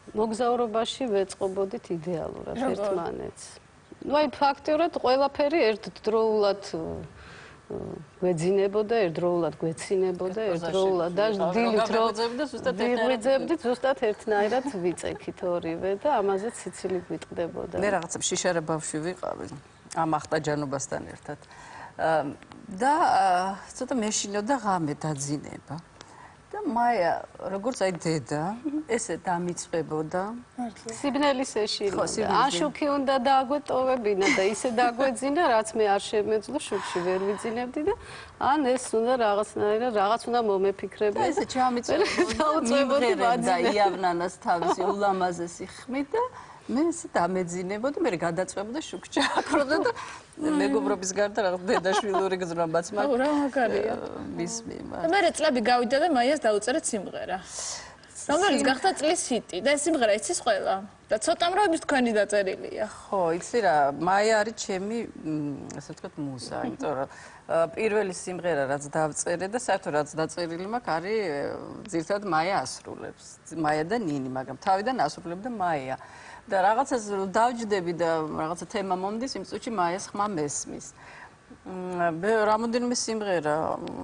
მოგზაურობაში ვეწყობოდით იდეალურად ერთმანეთს. ნუ აი ფაქტიურად ყველაფერი ერთდროულად გვეძინებოდა, ერთდროულად გვეცინებოდა, ერთდროულად და დილით რო ვიღვიძებდით ზუსტად ერთნაირად ვიწექით ორივე და ამაზე ციცილი გვიტყდებოდა. მე რაღაცა შიშარა ბავშვი ვიყავი ამ ახტაჯანობასთან ერთად და ცოტა მეშინოდა ღამე დაძინება. და მაია როგორც აი დედა ესე დამიწყებოდა სიბნელის ეშინოდა აშუქი უნდა დააგვეტოვებინა და ისე დაგვეძინა რაც მე არ შემეძლო შუქში ვერ ვიძინებდი და ან ეს უნდა რაღაც უნდა მომეფიქრებინა და ესე ჩამიწევდა და იავნანას თავისი ულამაზესი ხმით და მე ესე დამეძინებოდა მე გადაწყვეტდა შუქში აკროდა და მეგობრობის გარდა რაღაც დედაშვილური გზნობაც მაგრამ რა მაგარია მის მიმართ და მე წლები გავიდა და მაიას დაუწერეთ სიმღერა რომელიც გახდა წლის ჰიტი და ეს სიმღერა იცის ყველა და ცოტა მროების თქვენი დაწერილია ხო იცი რა მაია არის ჩემი ასე ვთქვათ მუზა იმიტომ რომ პირველი სიმღერა რაც დავწერე და საერთოდ რაც დაწერილი მაქვს არის ძირითადად მაია ასრულებს მაია და ნინი მაგრამ თავიდან ასრულებდა მაია და რაღაცას დავჯდები და რაღაცა თემა მომდის იმ წუთში მაიას ხმა მესმის რამოდენიმე სიმღერა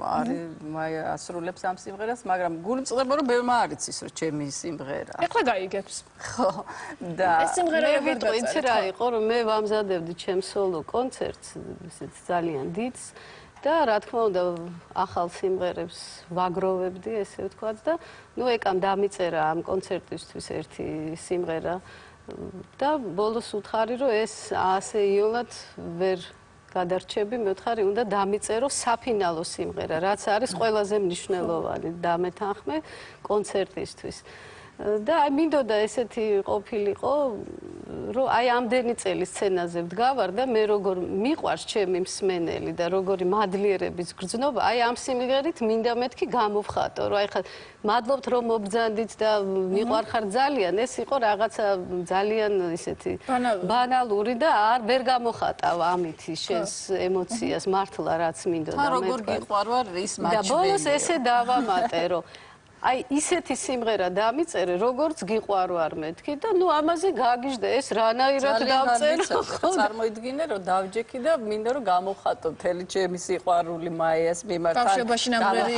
არის მაია ასრულებს ამ სიმღერას მაგრამ გული მწყდება რომ ბევრმა არ იცის რომ ჩემი სიმღერა ეხლა გაიგებს ხო და ეს სიმღერა ვიტყვი იცი რა იყო რომ მე ვამზადებდი ჩემ სოლო კონცერტს ისეთ ძალიან დიდს და რა თქმა უნდა ახალ სიმღერებს ვაგროვებდი ესე ვთქვათ და ნუ ეკამ დამიწერა ამ კონცერტისთვის ერთი სიმღერა და ბოლოს უთხარი რომ ეს ასე იოლად ვერ გადარჩები მე ვთხარი უნდა დამიწერო საფინალო სიმღერა რაც არის ყველაზე მნიშვნელოვანი დამეთანხმე კონცერტისთვის და აი მინდოდა ესეთი ყოფილიყო რომ აი ამდენი წელი სცენაზე ვდგავარ და მე როგორ მიყვარს ჩემი მსმენელი და როგორი მადლიერების გრძნობა აი ამ სიმღერით მინდა მეთქი გამოვხატო რომ აი ხა მადლობთ რომ მობძანდით და მიყვარხარ ძალიან ეს იყო რაღაცა ძალიან ისეთი ბანალური და ვერ გამოხატავ ამითი შენს ემოციას მართლა რაც მინდოდა მე როგორ გიყვარვარ ის მაჩვენე და ბოლოს ესე დავამატე რომ აი ისეთი სიმღერა დამიწერე როგორც გიყვარვარ მეთქი და ნუ ამაზე გაგიჟდა ეს რანაირად დავწერო წარმოიდგინე რომ დავჯექი და მინდა რომ გამოვხატო მთელი ჩემი სიყვარული მაიას მიმართ ბავშვობაში ნამდვილი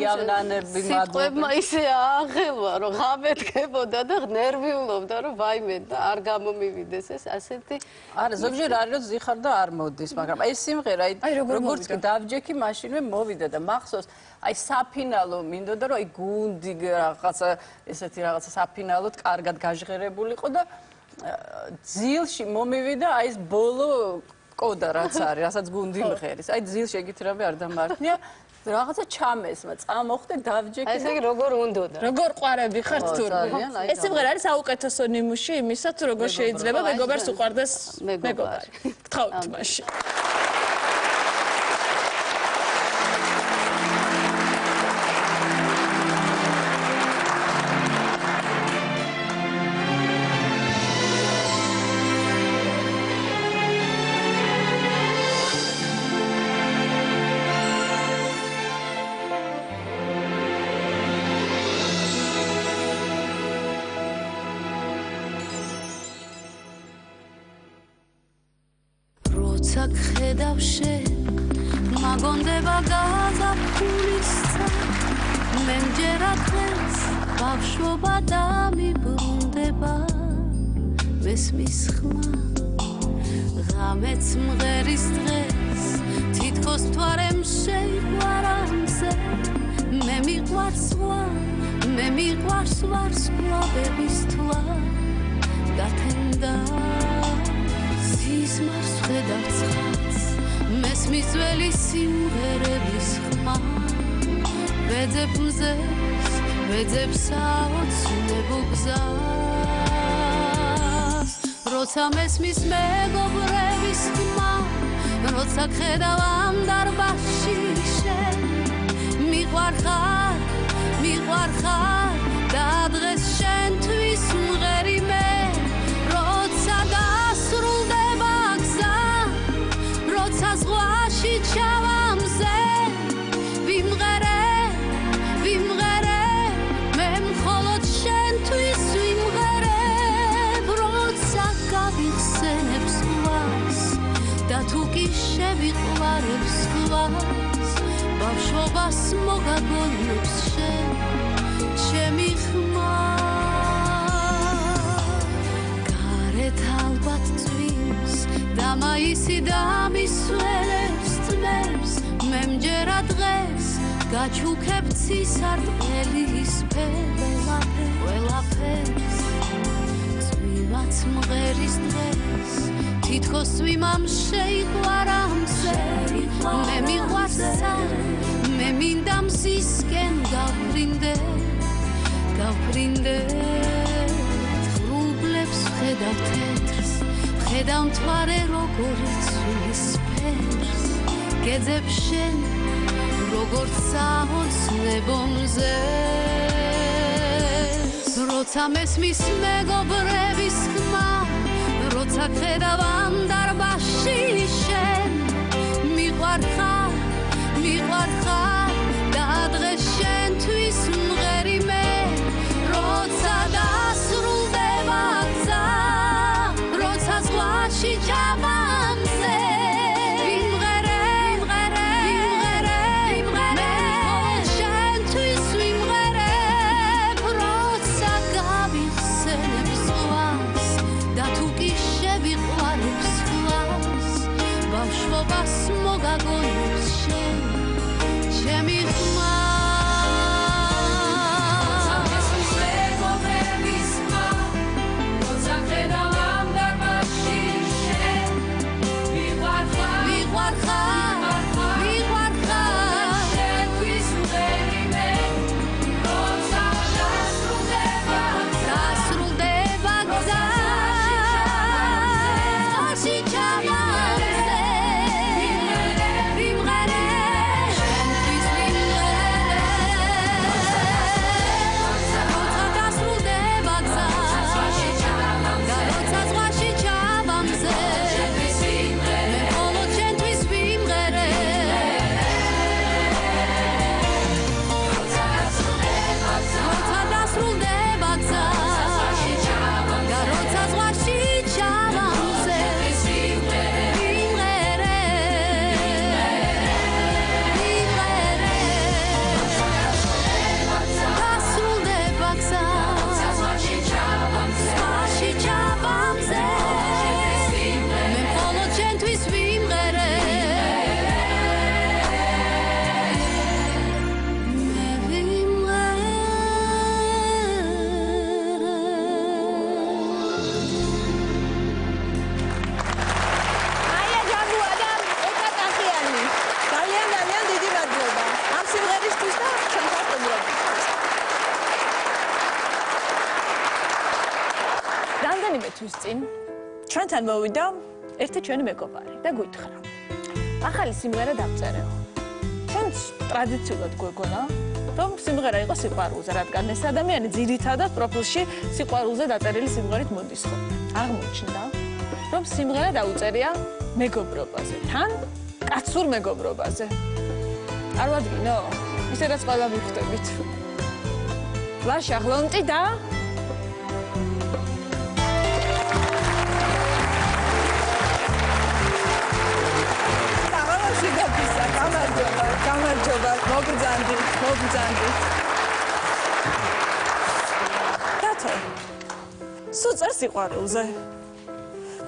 იავნანები სიტყვებმა ისე აღელვა რომ ღამეთქებოდა და ნერვიულობდა რომ ვაიმე და არ გამომივიდეს ეს ასეთი არა ზოგჯერ არის რომ ზიხარ და არ მოდის მაგრამ ეს სიმღერა აი როგორც კი დავჯექი მაშინვე მოვიდა და მახსოვს აი საფინალო მინდოდა რომ აი გუნდი რაღაცა ესეთი რაღაცა საფინალოდ კარგად გაჟღერებულიყო და ძილში მომივიდა აი ეს ბოლო კოდა რაც არის რასაც გუნდი მღერის აი ძილში ეგეთი რამე არ დამართნია რაღაცა ჩამესმა წამოხდე დავჯექი ესე იგი როგორ უნდოდა როგორ ყვარები ხართ თურმე ეს სიმღერა არის საუკეთესო ნიმუში იმისა თუ როგორ შეიძლება მეგობარს უყვარდეს მეგობარი გთხოვთ მაშინ მაგონდება გაზაფხულისა მე მჯერახეს ბავშვობა დამიბრუნდება მესმის ხმა ღამეც მღერის დღეს თითქოს მთვარემ შეიყვარამზე მე მიყვარს ვარსკვლავების თვა გათენდა სიზმარს ვხედავ ცხადს მესმის ძველი სიმღერების ხმა ვეძებ მზეს ვეძებ საოცნებო გზას როცა მესმის მეგობრების ხმა როცა გხედავ ამ დარბაზში შენ მიყვარხარ და დღეს შენთვის მღერი მე როცა დასრულდება გზა როცა ზღვაში ჩავამზე ვიმღერე მე მხოლოდ შენთვის ვიმღერებ როცა გავიხსენებ ზღვას და თუ კი შევიყვარებ ზღვას ბავშვობას მოგაგონებს შენ ჩემი ხმა გარეთ ალბათ წვიმს და მაისი დამისვენებს წნებს მე მჯერა დღეს გაჩუქებ ცისარტყელის ყველაფერს წვიმაც მღერის დღეს თითქოს წვიმამ შეიყვარამზე მე მიყვარსა მე მინდა მზისკენ გავფრინდეთ ღრუბლებს ხედავ თეთრს ხედავ მთვარე როგორ იცვლის ფერს გეძებ შენ როგორც საოცნებომზე როცა მესმის მეგობრების ხმა როცა ხედავ ამ დარბაზში შენ მიყვარხარ და დღეს შენთვის მღერი მე როცა დასრულდება გზა როცა ზღვაში ჩავამზე ბავშვობას მოგაგონებს შენ ჩემი ხმა თვის წინ ჩვენთან მოვიდა ერთი ჩვენი მეგობარი და გვითხრა ახალი სიმღერა დავწერეო ჩვენც ტრადიციულად გვეგონა რომ სიმღერა იყო სიყვარულზე რადგან ეს ადამიანი ძირითადად პროფილში სიყვარულზე დაწერილი სიმღერით მოდის ხო აღმოჩნდა რომ სიმღერა დაუწერია მეგობრობაზე თან კაცურ მეგობრობაზე არ ვადგინო ისე რაც ყველა მიხვდებით ლაშა ღლონტი და გამარჯობა, მოგბრძანდით. დათო, სულ წერს სიყვარულზე.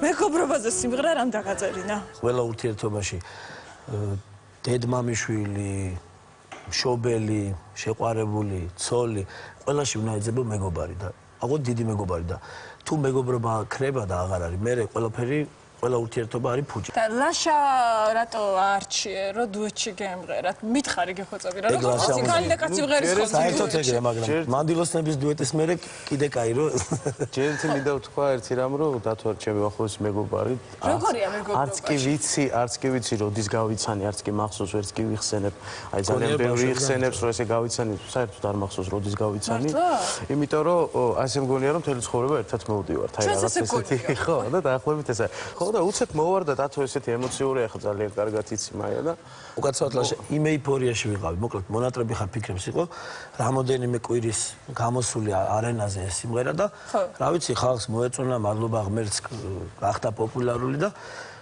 მეგობრობაზე სიმღერა რამ დაგაწერინა? ყველა ურთიერთობაში დედმამიშვილი, მშობელი, შეყვარებული, ცოლი, ყველაში უნდა ეძებო მეგობარი და აღარ დიდი მეგობარი და თუ მეგობრობა ქრება და აღარ არის, მე ყველაფერი ყველა ურთიერთობა არის ფუჭი. და ლაშა რატო არჩიე, რომ დუეტში გემღერათ? მითხარი გეხოცები რა, როგორც კაცი და კაცი ვღერის ხო? საერთოდ ეგრე, მაგრამ მანდილოსნების დუეტის მერე კიდე კაი რო ჯერ ერთი მინდა ვთქვა ერთი რამ, რომ დათო ჩემი უახლოესი მეგობარი. როგორია მეგობრობა? არც კი ვიცი, როდის გავიცანი, არც კი მახსოვს, ვერც კი ვიხსენებ. აი ძალიან ბევრი იხსენებს, რომ ესე გავიცანი, საერთოდ არ მახსოვს, როდის გავიცანი. იმიტომ რომ ასე მგონია, რომ მთელი ცხოვრება ერთად მოვდივართ. აი რაღაც ესეთი ხო და დაახლოებით ესა. ხო და უცებ მოვარდა დათო ესეთი ემოციური ახლა ძალიან კარგად იცი მაია და უკაცრავად ლაშა იმ ეიფორიაში ვიყავი მოკლედ მონატრები ხარ ფიქრებს იყო რამოდენიმე კვირის გამოსული არენაზე ეს სიმღერა და რა ვიცი ხალხს მოეწონა მადლობა ღმერთს გახდა პოპულარული და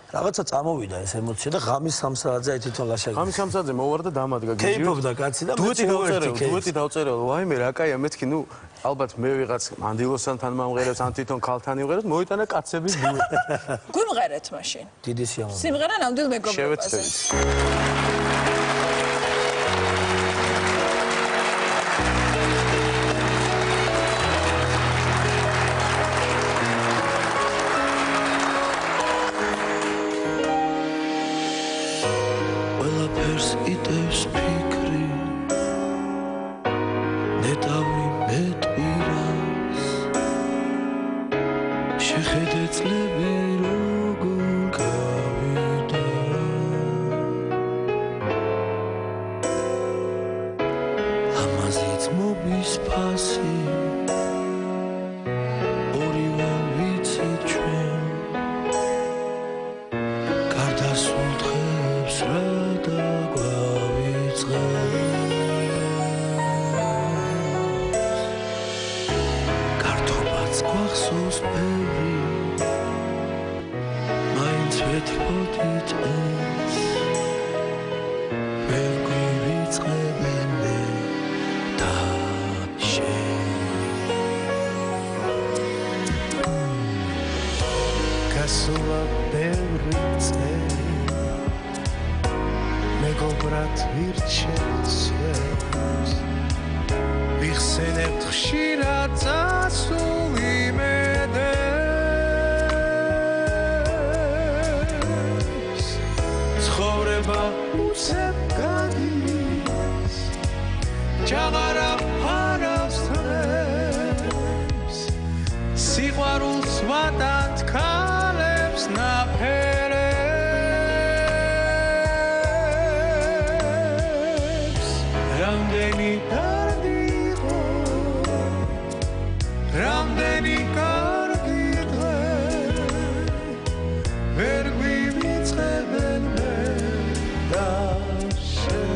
რაღაცა წამოვიდა ეს ემოცია და ღამის 3 საათზე აი თვითონ ლაშა ღამის 3 საათზე მოვარდა დამადგა გიჟი კეიფობდა კაცი და დუეტი დავწერე ვაიმე რა კაია მეთქი ნუ ალბათ მე ვიღაც მანდილოსთან მომღერებს ან თვითონ ქალთან იმღერებს მოიტანა კაცების დუეტი გვიმღერეთ მაშინ დიდი სიამოვნებაა სიმღერა ნამდვილ მეგობრობაზე იტევს ფიქრი ნეტავი მეტყვირას შეხედე წლები როგორ გავიდა ამაზეც მობის ფასი ორივე ვიცით ჩვენ გარდასულ დღეებს რა გართობაც გვახსოვს ბევრი მაინც ვეთრფოდი წელს ვერ გვივიწყებენ მე და შენ გასულა ბევრი წელი მეგობრად ვირჩევს ვიხსენებთ ხშირად წასულ იმედებს ცხოვრება უსებ გადის ჯაღარა ფარავს დღეს სიყვარულს ვატანთ ქალებს ნაფერებს რამდენი რამდენი კარგი დღე ვერ გვივიწყებენ მე და შენ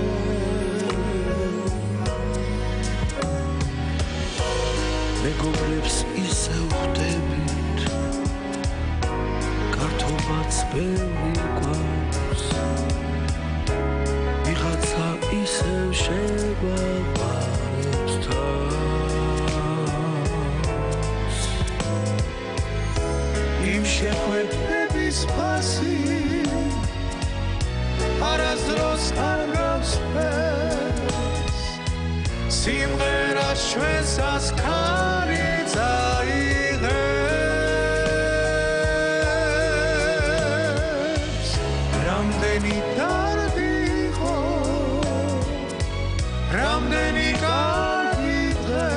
მეგობრებს ისევ ხვდებით გართობაც ბევრი გვაქვს ვიღაცა ისევ შეგვაყარებს იმ შეხვედრების ფასი არასდროს არ გავსფერს სიმღერა ჩვენსას ქარი წაიღებს რამდენი დარდიხო რამდენი კარგი დღე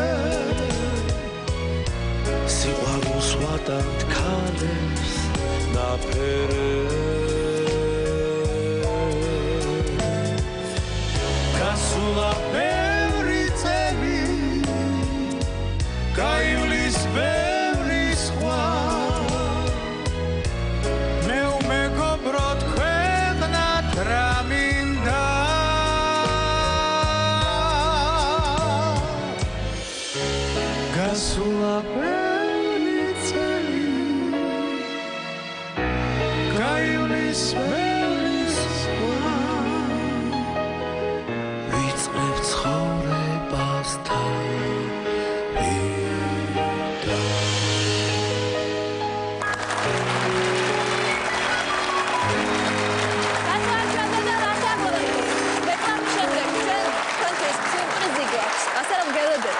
სიყვარულს ვატანთ ქალებს ნაფერებს გასულა ბევრი წელი გაივლის ბევრი სხვა მე უმეგობრო თქვენად რა მინდა გასულა ბევრი წელი გაივლის ბევრი სხვა ვიწყებ ცხოვრებას თავიდან ასე რომ გელოდეთ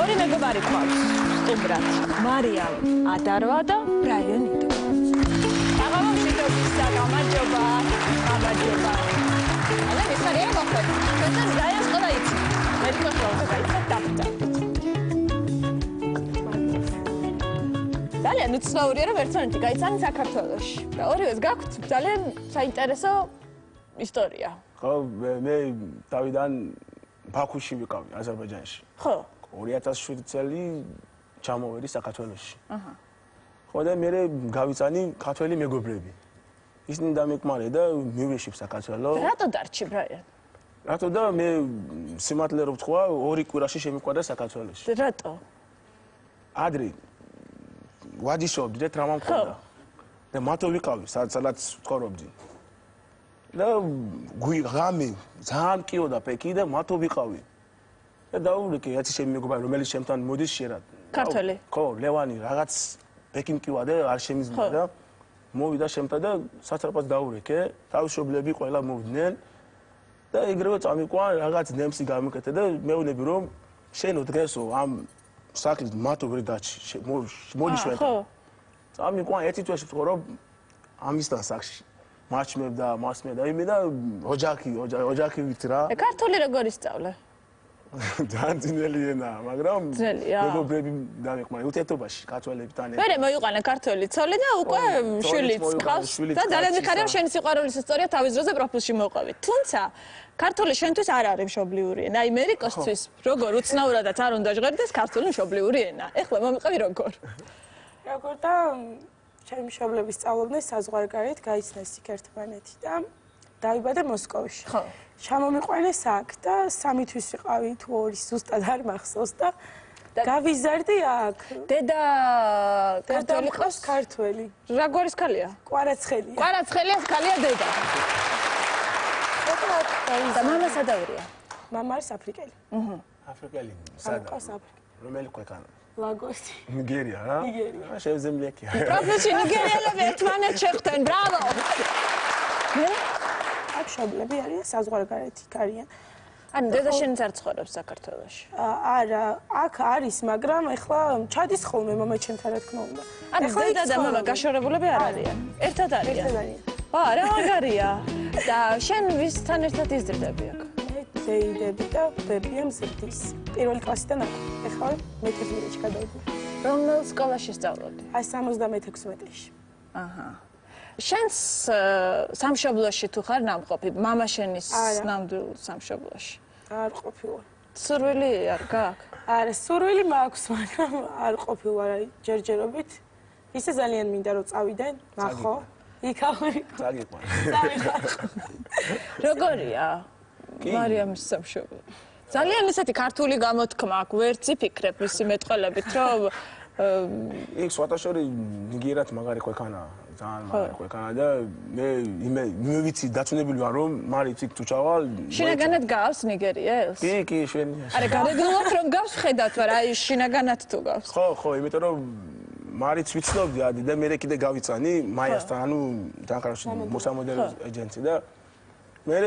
ორი მეგობარი ყავს სტუმრად მარიამ ადარვა და ბრაიან იდო გამომშვიდობის გამარჯობა გამარჯობა ალა მიხარია მოხდა ჩვენთან დაიას ყველა იცი მერიკოს რა გაიცა დაფტა ძალიან უცნაურია რომ ერთმანეთი გაიცანი საქართველოში და ორივეს გაქვთ ძალიან საინტერესო ისტორია ხო მე თავიდან ბაქუში ვიყავი აზერბაიჯანში ხო 2007 წელი ჩამოვედი საქართველოში. ხო და მე გავიცანი ქართველი მეგობრები. ისინი დამეკმარე და მივეშიფ საქართველოს. რატო დარჩი ბრაიან? რატო და მე სიმართლე რო ვთქვა, 2 კვირაში შემიყვარა საქართველოში. რატო? ადრე ვაჯიშობდი და ტრამა მქონდა. და მათო ვიყავი, სადაც ვცხოვრობდი. და ღამე ძალიან მკიოდა პეკი და მათო ვიყავი. და დაურეკე ერთი ჩემი მეგობარი რომელიც ჩემთან მოდის შერად. ქართველი. ხო, ლევანი რაღაც პეკი მკივა და არ შემიზმდა და მოვიდა ჩემთან და საწყაპად დაურეკე. თავშობლები ყველა მოვიდნენ. და ეგრევე წამიყვან რაღაც ნემსი გამიკეთე და მეუბნები რომ შენო დღესო ამ საკლის მათო ვერ დაჩი მოდი ჩვენ წამიყვან ერთი თვეში ვთქვა რომ ამისთან საკში მარჩმებდა მასმე და იმედა ოჯახი ვით რა ქართული როგორ ისწავლე ძალიან ძნელი ენაა მაგრამ მეგობრები დამიყვანე უთერთობაში ქართველებთან მერე მოიყვანა ქართველი ცოლი და უკვე შვილიც ყავს და ძალიან მიხარია შენი სიყვარულის ისტორია თავის დროზე პროფილში მოყვებით თუმცა ქართული შენთვის არ არის მშობლიური ენა აი მერიკოსთვის როგორ უცნაურადაც არ უნდა ჟღერდეს ქართული მშობლიური ენა ეხლა მომიყევი როგორ და ჩემი მშობლები სწავლობდნენ საზღვარგარეთ გაიცნეს იქ ერთმანეთი და დაიბადა მოსკოვში ხო ჩამომიყვანეს აქ და 3 თვის ვიყავი თუ 2 ზუსტად არ მახსოვს და გავიზარდი აქ დედა ქართველი ყავს ქართველი რა გვარის ქალია კვარაცხელია ქალია დედა და მამა სადაურია მამა არის აფრიკელი აფრიკელი სადა რომელი ქვეყანა ლაგოსი ნიგერია რა ნიგერია შევზემლეკია პროფესიი ნიგერიელები ერთმანეთს შეხვდნენ ბრავო აქ შობლები არიან საზღვარგარეთი კარიან ანუ დედა შენიც არ ცხოვრობს საქართველოში არა აქ არის მაგრამ ეხლა ჩადის ხოლმე მამა ჩემთან რა თქმა უნდა ანუ დედა და მამა გაშორებულები არ არიან ერთად არიან რა მაგარია და შენ ვისთან ერთად იზრდები აქ დეიდები და ბებია მზრდის პირველი კლასიდან აქ ეხლა მე-11-ში გადავიდი რომელ სკოლაში სწავლობდი აი 76-ში აჰა შენს სამშობლოში თუ ხარ ნამყოფი მამა შენის ნამდვილ სამშობლოში არ ყოფილვარ სურვილი არ გაქვს არა სურვილი მაქვს მაგრამ არ ყოფილვარ აი ჯერჯერობით ისე ძალიან მინდა რომ წავიდე ნახო იქავი როგორია მარიამის სამშობლო ძალიან ესეთი ქართული გამოთქმა აქვს ვერც იფიქრებ ისი მეტყველებით რომ იქ სვატაშორი ნიგერად მაგარი ქვეყანაა ძალიან მაგარი ქვეყანა და მე ვიცი დაწუნებული ვარ რომ მარიც იქ თუ ჩავალ შინაგანად გავს ნიგერიელს კი შვენია არა გარეგნულად რომ გავს ხედავთ მაგრამ აი შინაგანად თუ გავს ხო იმიტომ რომ მარიც ვიცნობდი და მე კიდე გავიწანი მაიასთან ანუ დაკარში მოსამოდელო ეჯენცი და მე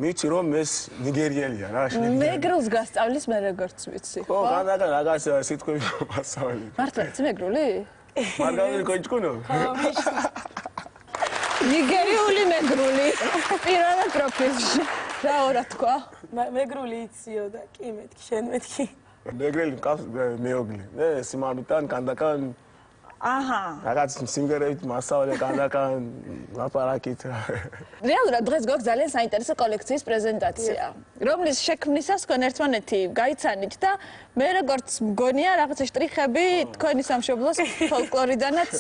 ვიცი რომ ეს ნიგერიელია რა მეგრულს გასწავლის მე როგორც ვიცი ხო რაღაც სიტყვები მასწავლე მართლა მეგრული მაგარი კოჭკუნო ნიგერიული მეგრული პირველ პროფილში რა ორა თქვა მეგრული იციო და კი მეთქი შენ მეთქი მეგრელი მყავს მეოგლი მე სიმამიტან კანდაკან აჰა რაღაც სიმღერებით მასწავლე კანდაკან ლაპარაკით რეალურად დღეს გვაქვს ძალიან საინტერესო კოლექციის პრეზენტაცია რომლის შექმნისას თქვენ ერთმანეთი გაიცანით და მე როგორც მგონია რაღაცა შტრიხები თქვენი სამშობლოს ფოლკლორიდანაც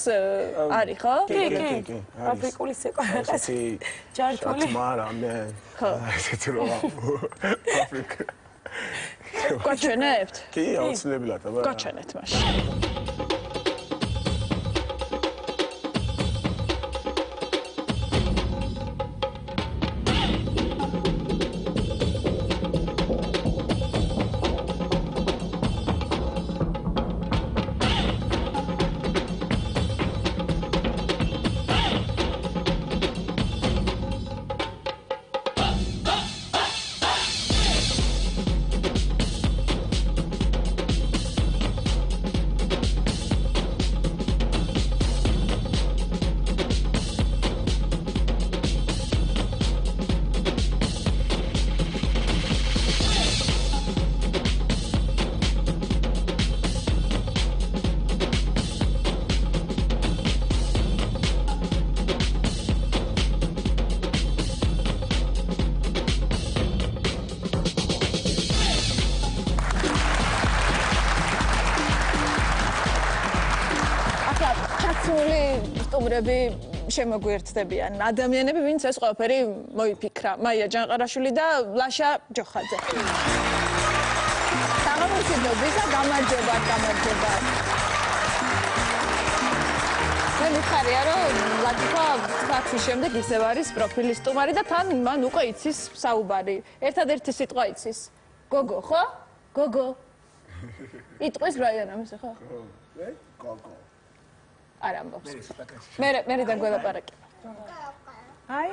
არის ხო კი აფრიკული სეკვარაკას ჯართული მარა მე ესეთი რომ აფრიკა გაჩვენებთ კი აუცილებლად აბა გაჩვენეთ მაშინ სტუმრები შემოგვიერთდებიან ადამიანები ვინც ეს ყველაფერი მოიფიქრა მაია ჯანყარაშვილი და ლაშა ჯოხაძე გამარჯობა გამარჯობა მე მიხარია რომ ლატიფა ფაქვის შემდეგ ისევ არის პროფილის სტუმარი და თან მან უკვე იცის საუბარი ერთადერთი სიტყვა იცის გოგო ხო გოგო იტყვის რაიანამის ხო მე გოგო არ ამბობს. მე დაგველაპარაკე. აი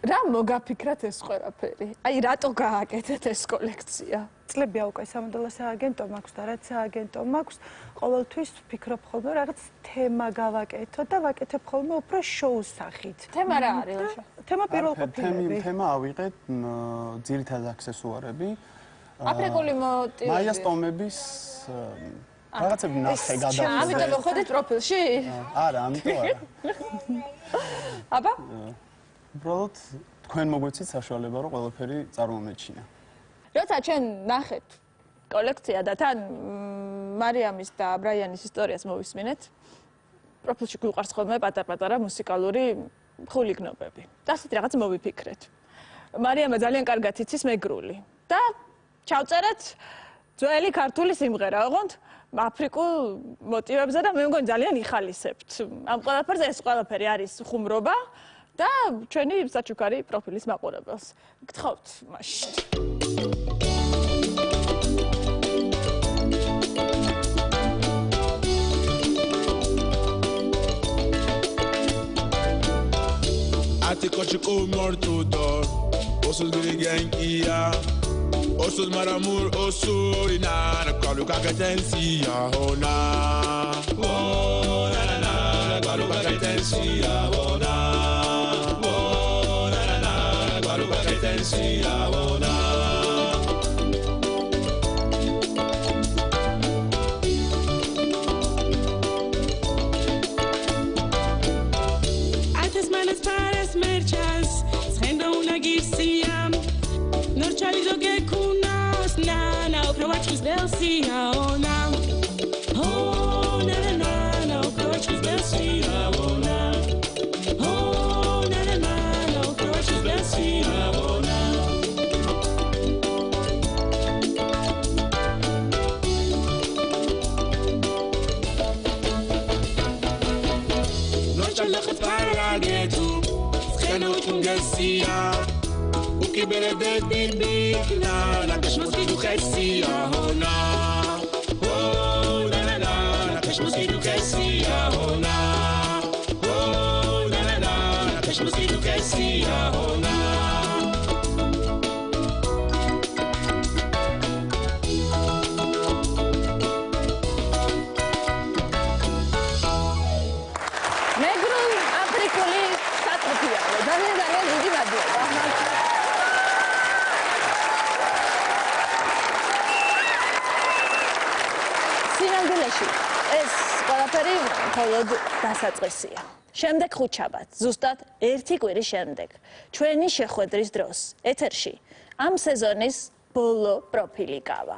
რა მოგაფიქრათ ეს ყველაფერი? აი რატო გააკეთეთ ეს კოლექცია? წლები აუკვე სამოდელო სააგენტო მაქვს და რაც სააგენტო მაქვს, ყოველთვის ვფიქრობ ხოლმე რაღაც თემა გავაკეთო და ვაკეთებ ხოლმე უფრო შოუს სახით. თემა რა არის ლაშა? თემა პირველ ყოფილები. თემა ავიღეთ ძირითადად აქსესუარები. აფრიკული მოტივები. მაიას ტომების რაღაცები ნახე გადავიდე. ამიტომ მოხვედით პროფილში? არა, ამიტომ არა. აბა? უბრალოდ თქვენ მოგვეცით საშუალება რომ ყველაფერი წარმომეჩინა. როცა ჩვენ ნახეთ კოლექცია და თან მარიამის და ბრაიანის ისტორიას მოვისმინეთ, პროფილში გვიყვარს ხოლმე პატარ-პატარა მუსიკალური ხული გნობები. და ასეთი რაღაც მოვიფიქრეთ. მარიამა ძალიან კარგად იცის მეგრული და ჩავწერეთ ძველი ქართული სიმღერა, ოღონდ აფრიკულ მოტივებზე და მე მგონი ძალიან იხალისებთ. ამ ყველაფერზე ეს ყველაფერი არის ხუმრობა და ჩვენი საჩუქარი პროფილის მაყურებელს. გთხოვთ მაშინ. Aticochico mortudo, osos briganquia, osos maramur, osurina, qualo cagatencia, ona. Oh, na na na, qualo cagatencia, ona. Oh, na na na, qualo cagatencia, ona. O que beleza de bibina, na cachorro do Cassia, ona. Oh, na na na, na cachorro do Cassia, ona. Oh, na na na, na cachorro do Cassia, ona. ეს ყველაფერი მხოლოდ დასაწყისია. შემდეგ ხუთშაბათ, ზუსტად 1 კვირის შემდეგ, ჩვენი შეხვედრის დროს, ეთერში ამ სეზონის ბოლო პროფილი გავა.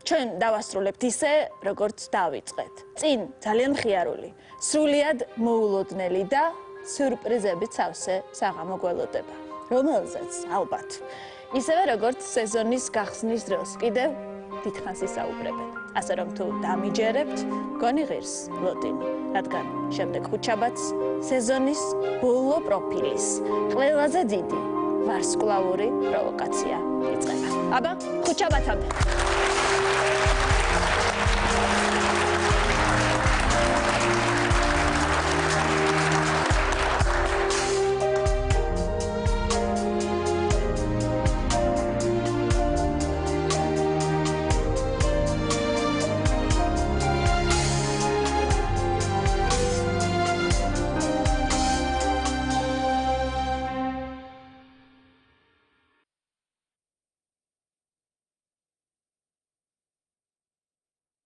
ჩვენ დავასრულებთ ისე, როგორც დავიწყეთ. წინ ძალიან მხიარული, სრულიად მოულოდნელი და სიურპრიზებით სავსე საღამო გველოდება, რომელზეც ალბათ ისევე როგორც სეზონის გახსნის დროს კიდევ დიდხანს ისაუბრებენ. ასე რომ თუ დამიჯერებთ, გონი ღირს ლოდინი, რადგან შემდეგ ხუთშაბათს სეზონის ბოლო პროფილის ყველაზე დიდი ვარსკვლავური პროვოკაცია იწყება. აბა, ხუთშაბათამდე.